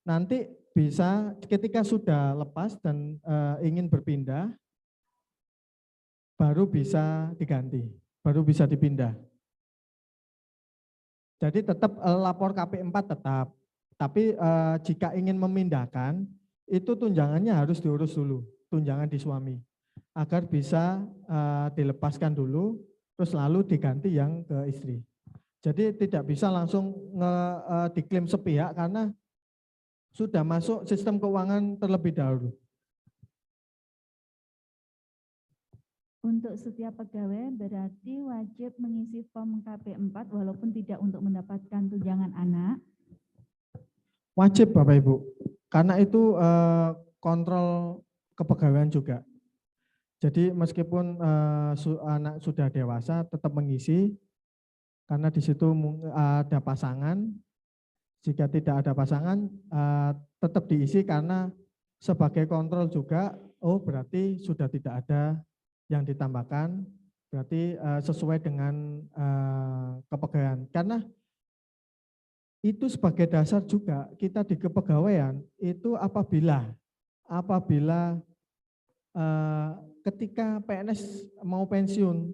Speaker 3: nanti bisa ketika sudah lepas dan ingin berpindah, baru bisa diganti, baru bisa dipindah. Jadi tetap lapor KP4 tetap, tapi jika ingin memindahkan, itu tunjangannya harus diurus dulu, tunjangan di suami, agar bisa dilepaskan dulu, terus lalu diganti yang ke istri. Jadi tidak bisa langsung diklaim sepihak karena sudah masuk sistem keuangan terlebih dahulu.
Speaker 1: Untuk setiap pegawai berarti wajib mengisi form KP4 walaupun tidak untuk mendapatkan tunjangan anak.
Speaker 3: Wajib Bapak Ibu, karena itu kontrol kepegawaian juga. Jadi meskipun anak sudah dewasa tetap mengisi, karena di situ ada pasangan. Jika tidak ada pasangan tetap diisi karena sebagai kontrol juga, oh berarti sudah tidak ada yang ditambahkan, berarti sesuai dengan kepegawaian. Karena itu sebagai dasar juga kita di kepegawaian itu apabila ketika PNS mau pensiun,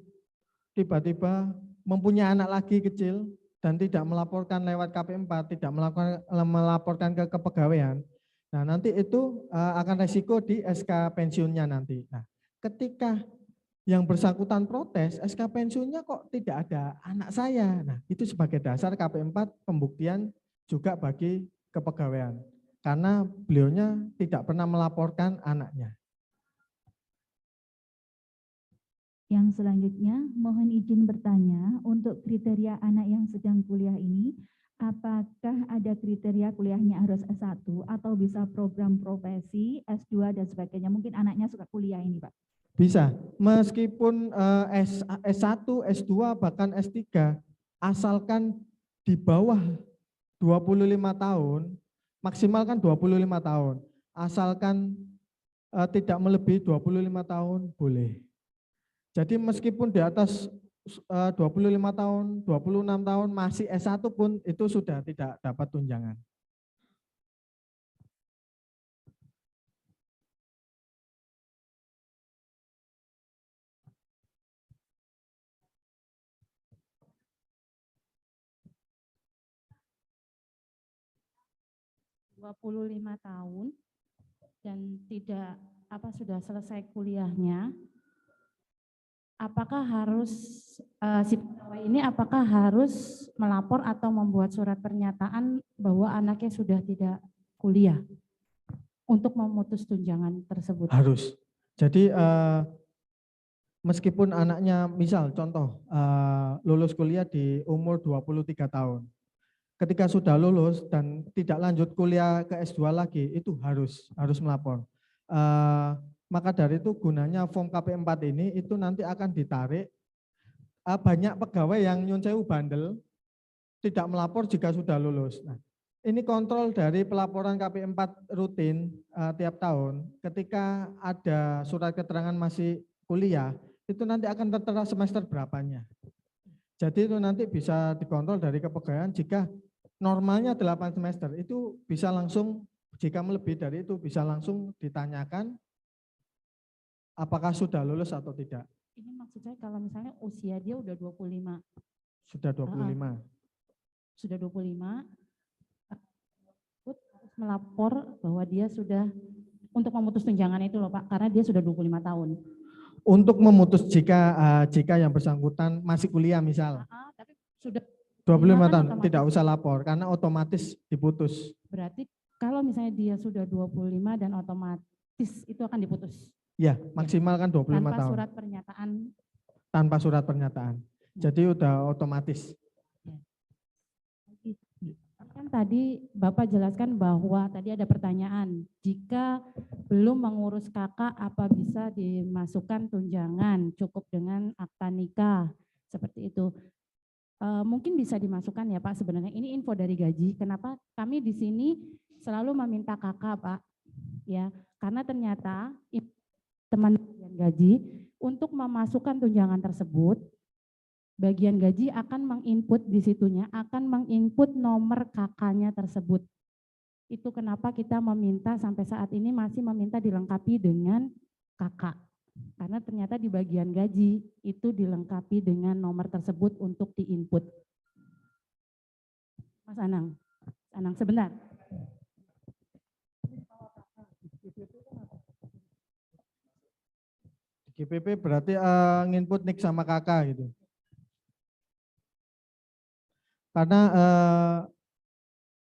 Speaker 3: tiba-tiba mempunyai anak lagi kecil dan tidak melaporkan lewat KP4, tidak melaporkan ke kepegawaian, nah nanti itu akan resiko di SK pensiunnya nanti. Nah, ketika yang bersangkutan protes, SK pensiunnya kok tidak ada anak saya. Nah, itu sebagai dasar KP4 pembuktian juga bagi kepegawaian. Karena beliaunya tidak pernah melaporkan anaknya.
Speaker 1: Yang selanjutnya, mohon izin bertanya, untuk kriteria anak yang sedang kuliah ini, apakah ada kriteria kuliahnya harus S1 atau bisa program profesi, S2 dan sebagainya? Mungkin anaknya suka kuliah ini, Pak.
Speaker 3: Bisa, meskipun S1, S2, bahkan S3, asalkan di bawah 25 tahun, maksimal kan 25 tahun, asalkan tidak melebihi 25 tahun, boleh. Jadi meskipun di atas 25 tahun, 26 tahun, masih S1 pun itu sudah tidak dapat tunjangan.
Speaker 9: (25 tahun) dan tidak sudah selesai kuliahnya, apakah harus si pegawai ini harus melapor atau membuat surat pernyataan bahwa anaknya sudah tidak kuliah untuk memutus tunjangan tersebut?
Speaker 3: Harus. Jadi meskipun anaknya misal contoh lulus kuliah di umur 23 tahun. Ketika sudah lulus dan tidak lanjut kuliah ke S2 lagi, itu harus melapor. Maka dari itu gunanya form KP4 ini itu nanti akan ditarik. Banyak pegawai yang nyun sewu bandel, tidak melapor jika sudah lulus. Nah, ini kontrol dari pelaporan KP4 rutin tiap tahun. Ketika ada surat keterangan masih kuliah, itu nanti akan tertera semester berapanya. Jadi itu nanti bisa dikontrol dari kepegawaian jika normalnya 8 semester, itu bisa langsung, jika melebihi dari itu bisa langsung ditanyakan apakah sudah lulus atau tidak.
Speaker 9: Ini maksud saya kalau misalnya usia dia udah 25.
Speaker 3: Sudah 25.
Speaker 9: Sudah 25, harus melapor bahwa dia sudah untuk memutus tunjangan itu loh Pak, karena dia sudah 25 tahun.
Speaker 3: Untuk memutus jika yang bersangkutan masih kuliah misal.
Speaker 9: Tapi sudah
Speaker 3: 25 tahun
Speaker 9: otomatis.
Speaker 3: tidak usah lapor karena otomatis diputus.
Speaker 9: Berarti kalau misalnya dia sudah 25 dan otomatis itu akan diputus.
Speaker 3: Ya, maksimal kan 25
Speaker 9: tanpa
Speaker 3: tahun.
Speaker 9: Surat pernyataan.
Speaker 3: Tanpa surat pernyataan. Jadi udah otomatis.
Speaker 9: Kan tadi Bapak jelaskan bahwa tadi ada pertanyaan, jika belum mengurus kakak apa bisa dimasukkan tunjangan cukup dengan akta nikah seperti itu. Mungkin bisa dimasukkan ya Pak, sebenarnya ini info dari gaji. Kenapa kami di sini selalu meminta kakak Pak? Ya, karena ternyata teman bagian gaji untuk memasukkan tunjangan tersebut, bagian gaji akan menginput di situnya, akan menginput nomor kakaknya tersebut. Itu kenapa kita meminta sampai saat ini masih meminta dilengkapi dengan kakak. Karena ternyata di bagian gaji itu dilengkapi dengan nomor tersebut untuk diinput. Mas Anang, sebentar.
Speaker 3: GPP berarti nginput nik sama kakak gitu. Karena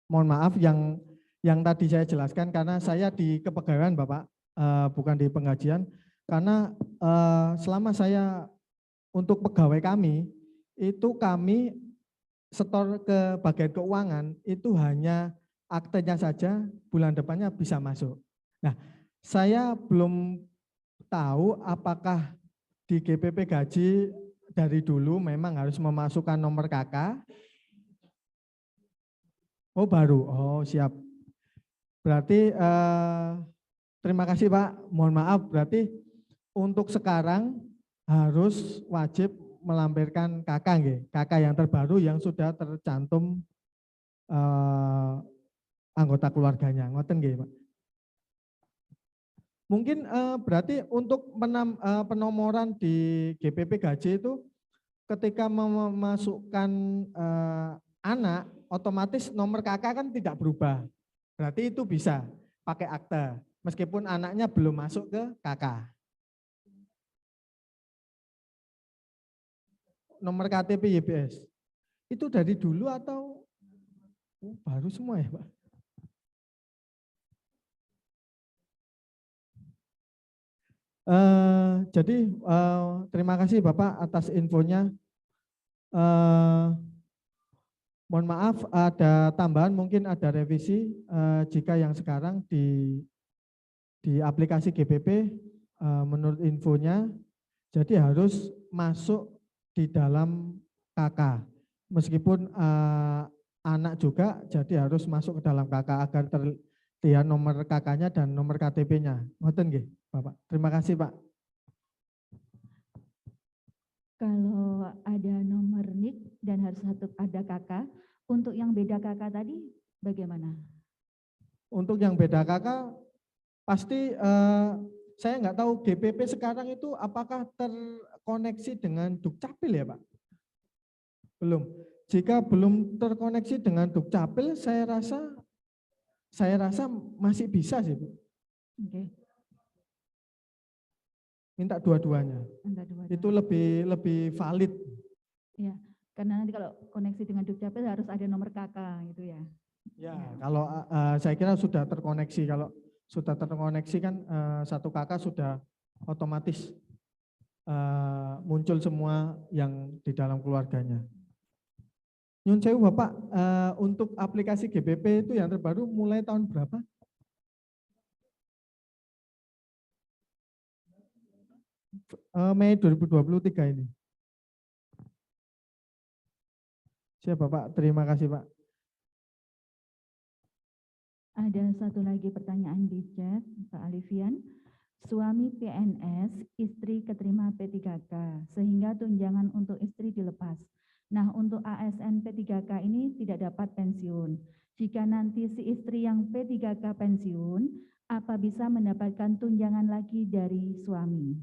Speaker 3: mohon maaf yang tadi saya jelaskan, karena saya di kepegawaian Bapak, bukan di penggajian. Karena selama saya untuk pegawai kami, itu kami setor ke bagian keuangan itu hanya aktenya saja, bulan depannya bisa masuk. Nah, saya belum tahu apakah di GPP gaji dari dulu memang harus memasukkan nomor kakak. Oh baru, oh siap. Berarti terima kasih Pak, mohon maaf berarti untuk sekarang harus wajib melampirkan kakak, kakak yang terbaru yang sudah tercantum anggota keluarganya, ngoten nggih Pak. Mungkin berarti untuk penomoran di GPP gaji itu ketika memasukkan anak, otomatis nomor kakak kan tidak berubah. Berarti itu bisa pakai akte, meskipun anaknya belum masuk ke kakak. Nomor KTP YPS, itu dari dulu atau baru semua ya Pak? Jadi terima kasih Bapak atas infonya. Mohon maaf ada tambahan, mungkin ada revisi jika yang sekarang di aplikasi GPP menurut infonya jadi harus masuk di dalam KK. Meskipun anak juga jadi harus masuk ke dalam KK agar terlihat nomor KK-nya dan nomor KTP-nya. Ngoten nggih, Bapak. Terima kasih, Pak.
Speaker 1: Kalau ada nomor NIK dan harus ada kakak, untuk yang beda kakak tadi bagaimana?
Speaker 3: Untuk yang beda kakak, pasti saya nggak tahu GPP sekarang itu apakah terkoneksi dengan Dukcapil ya Pak? Belum. Jika belum terkoneksi dengan Dukcapil, saya rasa masih bisa sih Bu.
Speaker 1: Oke.
Speaker 3: Minta dua-duanya. Itu lebih valid.
Speaker 1: Ya, karena nanti kalau koneksi dengan Dukcapil harus ada nomor kakak gitu ya.
Speaker 3: Ya, kalau saya kira sudah terkoneksi. Kalau sudah terkoneksi kan satu kakak sudah otomatis muncul semua yang di dalam keluarganya. Nyun sewu Bapak, untuk aplikasi GPP itu yang terbaru mulai tahun berapa? Mei 2023 ini. Siap Bapak, terima kasih Pak.
Speaker 1: Ada satu lagi pertanyaan di chat, Pak Alifian. Suami PNS, istri keterima P3K, sehingga tunjangan untuk istri dilepas. Nah, untuk ASN P3K ini tidak dapat pensiun. Jika nanti si istri yang P3K pensiun, apa bisa mendapatkan tunjangan lagi dari suami?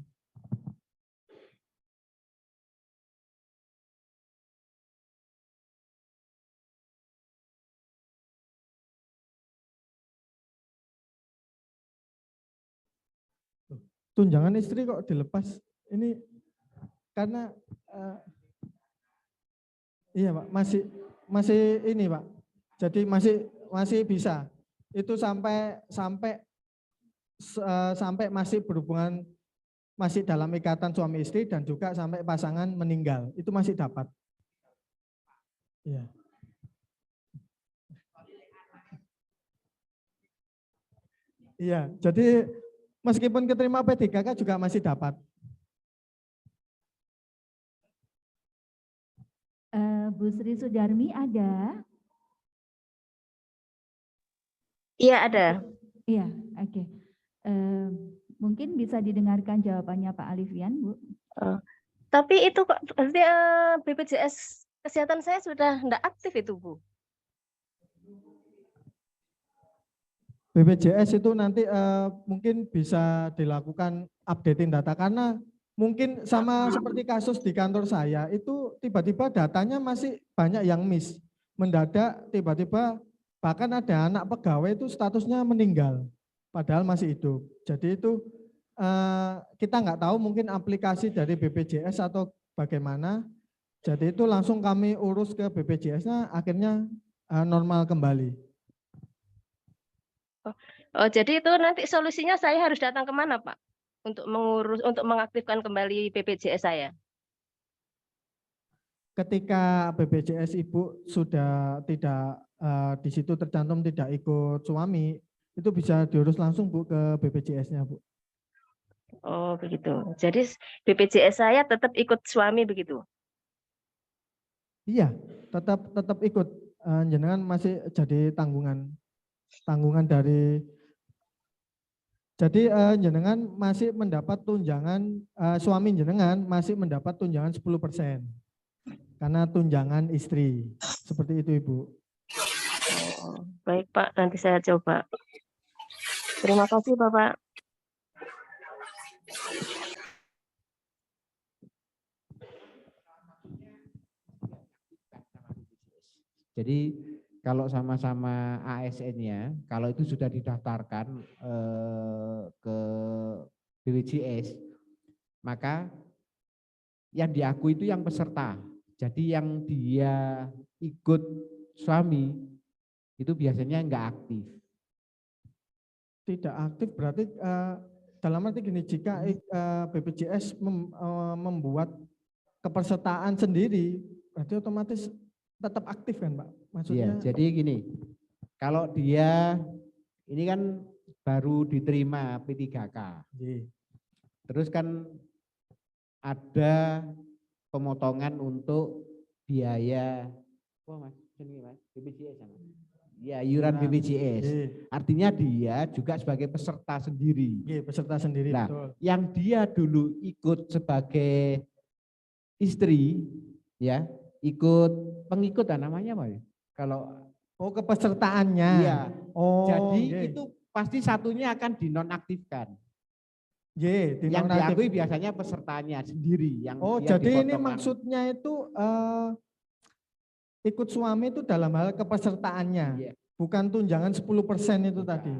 Speaker 3: Tunjangan istri kok dilepas? Ini karena iya Pak, masih ini Pak. Jadi masih bisa. Itu sampai masih berhubungan, masih dalam ikatan suami istri dan juga sampai pasangan meninggal. Itu masih dapat. Iya. Iya, jadi meskipun keterima P3K juga masih dapat.
Speaker 1: Bu Sri Sudarmi ada?
Speaker 12: Iya ada.
Speaker 1: Iya, oke. Mungkin bisa didengarkan jawabannya Pak Alifian, Bu.
Speaker 12: Tapi itu kok berarti BPJS kesehatan saya sudah tidak aktif itu, Bu.
Speaker 3: BPJS itu nanti mungkin bisa dilakukan updating data karena mungkin sama seperti kasus di kantor saya itu tiba-tiba datanya masih banyak yang miss. Mendadak tiba-tiba bahkan ada anak pegawai itu statusnya meninggal padahal masih hidup. Jadi itu kita nggak tahu mungkin aplikasi dari BPJS atau bagaimana. Jadi itu langsung kami urus ke BPJS-nya akhirnya normal kembali.
Speaker 12: Oh, jadi itu nanti solusinya saya harus datang kemana, Pak? Untuk mengaktifkan kembali BPJS saya.
Speaker 3: Ketika BPJS Ibu sudah tidak di situ tercantum tidak ikut suami, itu bisa diurus langsung Bu ke BPJS-nya, Bu.
Speaker 12: Oh, begitu. Jadi BPJS saya tetap ikut suami begitu.
Speaker 3: Iya, tetap ikut. Jenengan masih jadi tanggungan dari. Jadi jenengan masih mendapat tunjangan, suami jenengan masih mendapat tunjangan 10% karena tunjangan istri. Seperti itu Ibu.
Speaker 12: Oh, baik Pak, nanti saya coba. Terima kasih Bapak.
Speaker 2: Jadi kalau sama-sama ASN-nya, kalau itu sudah didaftarkan ke BPJS, maka yang diakui itu yang peserta. Jadi yang dia ikut suami itu biasanya enggak aktif.
Speaker 3: Tidak aktif berarti dalam arti gini, jika BPJS membuat kepesertaan sendiri, berarti otomatis tetap aktif kan Pak? Maksudnya?
Speaker 2: Iya, jadi gini, kalau dia ini kan baru diterima P3K, terus kan ada pemotongan untuk biaya, BPJS, ya iuran BPJS. Artinya dia juga sebagai peserta sendiri.
Speaker 3: Peserta sendiri.
Speaker 2: Nah,
Speaker 3: betul.
Speaker 2: yang dia dulu ikut sebagai istri, ya ikut pengikut namanya apa ya? Kalau
Speaker 3: kepesertaannya.
Speaker 2: Iya.
Speaker 3: Oh,
Speaker 2: jadi itu pasti satunya akan dinonaktifkan. Yang diakui biasanya pesertanya sendiri yang
Speaker 3: jadi ini maksudnya itu ikut suami itu dalam hal kepesertaannya, bukan tunjangan 10% itu tadi.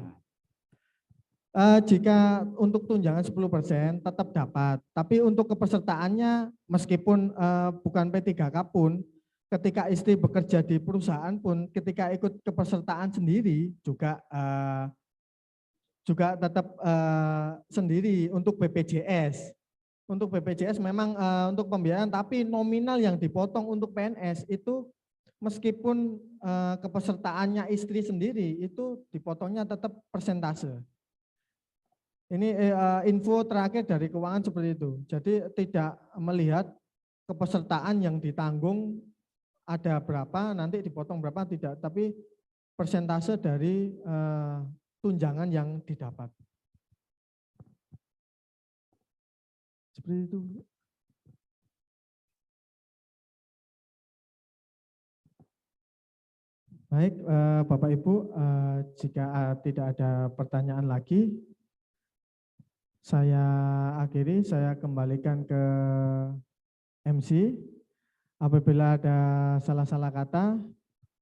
Speaker 3: Jika untuk tunjangan 10% tetap dapat, tapi untuk kepesertaannya meskipun bukan P3K pun, ketika istri bekerja di perusahaan pun, ketika ikut kepesertaan sendiri juga tetap sendiri untuk BPJS. Untuk BPJS memang untuk pembiayaan, tapi nominal yang dipotong untuk PNS itu meskipun kepesertaannya istri sendiri itu dipotongnya tetap persentase. Ini info terakhir dari keuangan seperti itu. Jadi tidak melihat kepesertaan yang ditanggung ada berapa, nanti dipotong berapa, tidak. Tapi persentase dari tunjangan yang didapat. Seperti itu. Baik, Bapak Ibu, jika tidak ada pertanyaan lagi, saya akhiri, saya kembalikan ke MC. Apabila ada salah-salah kata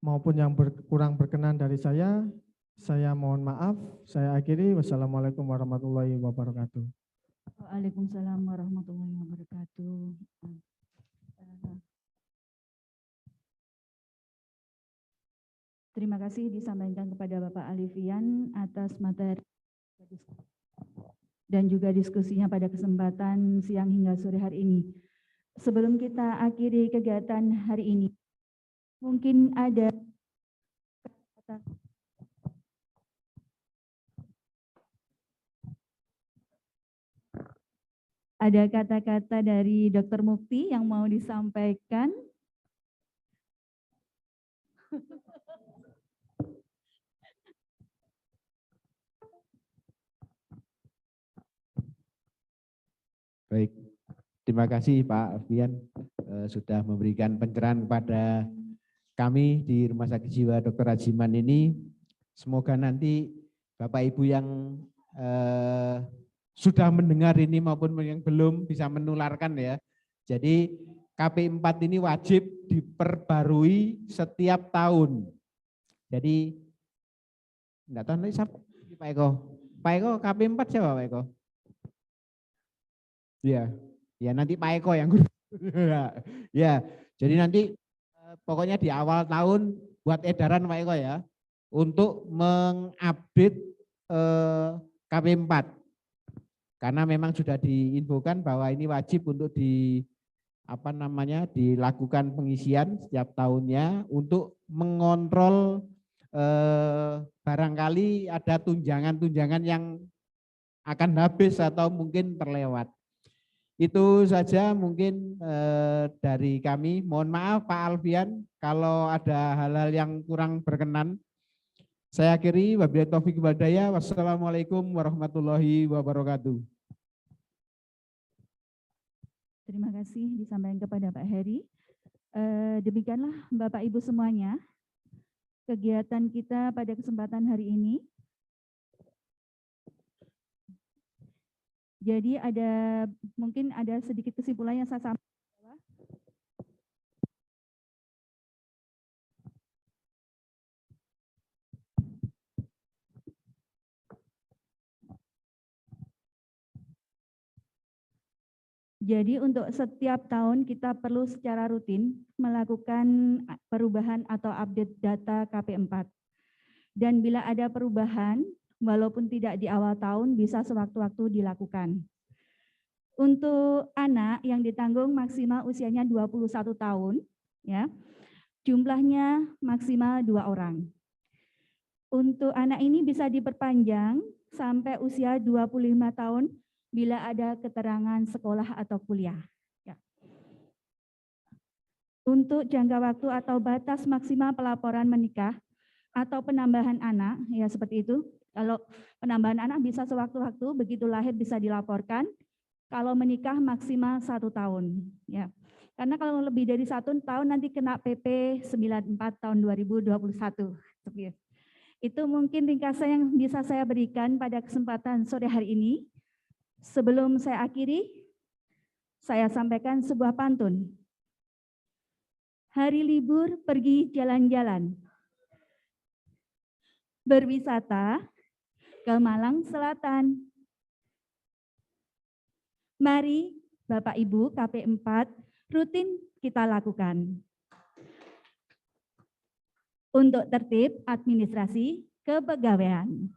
Speaker 3: maupun yang kurang berkenan dari saya mohon maaf. Saya akhiri. Wassalamualaikum warahmatullahi wabarakatuh.
Speaker 1: Waalaikumsalam warahmatullahi wabarakatuh. Terima kasih disampaikan kepada Bapak Alifian atas materi dan juga diskusinya pada kesempatan siang hingga sore hari ini. Sebelum kita akhiri kegiatan hari ini, mungkin ada Ada kata-kata dari Dr. Mukti yang mau disampaikan?
Speaker 2: Baik, terima kasih Pak Alfian sudah memberikan pencerahan kepada kami di Rumah Sakit Jiwa Dr. Rajiman ini. Semoga nanti Bapak Ibu yang sudah mendengar ini maupun yang belum bisa menularkan ya. Jadi KP4 ini wajib diperbarui setiap tahun. Jadi enggak tahu nanti siapa Pak Eko. Pak Eko KP4 siapa Pak Eko? Ya, ya nanti Pak Eko yang ya. Jadi nanti pokoknya di awal tahun buat edaran Pak Eko ya untuk mengupdate KP4 karena memang sudah diinfokan bahwa ini wajib untuk dilakukan pengisian setiap tahunnya untuk mengontrol barangkali ada tunjangan-tunjangan yang akan habis atau mungkin terlewat. Itu saja mungkin dari kami. Mohon maaf Pak Alfian kalau ada hal-hal yang kurang berkenan. Saya akhiri, wabillahi taufiq wal hidayah. Wassalamualaikum warahmatullahi wabarakatuh.
Speaker 1: Terima kasih disampaikan kepada Pak Heri. Demikianlah Bapak Ibu semuanya kegiatan kita pada kesempatan hari ini. Jadi mungkin ada sedikit kesimpulan yang saya sampaikan. Jadi untuk setiap tahun kita perlu secara rutin melakukan perubahan atau update data KP4. Dan bila ada perubahan, walaupun tidak di awal tahun bisa sewaktu-waktu dilakukan. Untuk anak yang ditanggung maksimal usianya 21 tahun, ya, jumlahnya maksimal 2 orang. Untuk anak ini bisa diperpanjang sampai usia 25 tahun bila ada keterangan sekolah atau kuliah. Ya. Untuk jangka waktu atau batas maksimal pelaporan menikah atau penambahan anak, ya seperti itu. Kalau penambahan anak bisa sewaktu-waktu, begitu lahir bisa dilaporkan. Kalau menikah maksimal 1 tahun. Ya. Karena kalau lebih dari 1 tahun nanti kena PP 94 tahun 2021. Itu mungkin ringkasan yang bisa saya berikan pada kesempatan sore hari ini. Sebelum saya akhiri, saya sampaikan sebuah pantun. Hari libur pergi jalan-jalan, berwisata ke Malang Selatan. Mari Bapak Ibu KP4 rutin kita lakukan. Untuk tertib administrasi kepegawaian.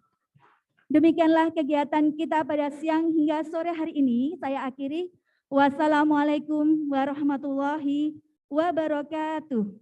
Speaker 1: Demikianlah kegiatan kita pada siang hingga sore hari ini. Saya akhiri. Wassalamualaikum warahmatullahi wabarakatuh.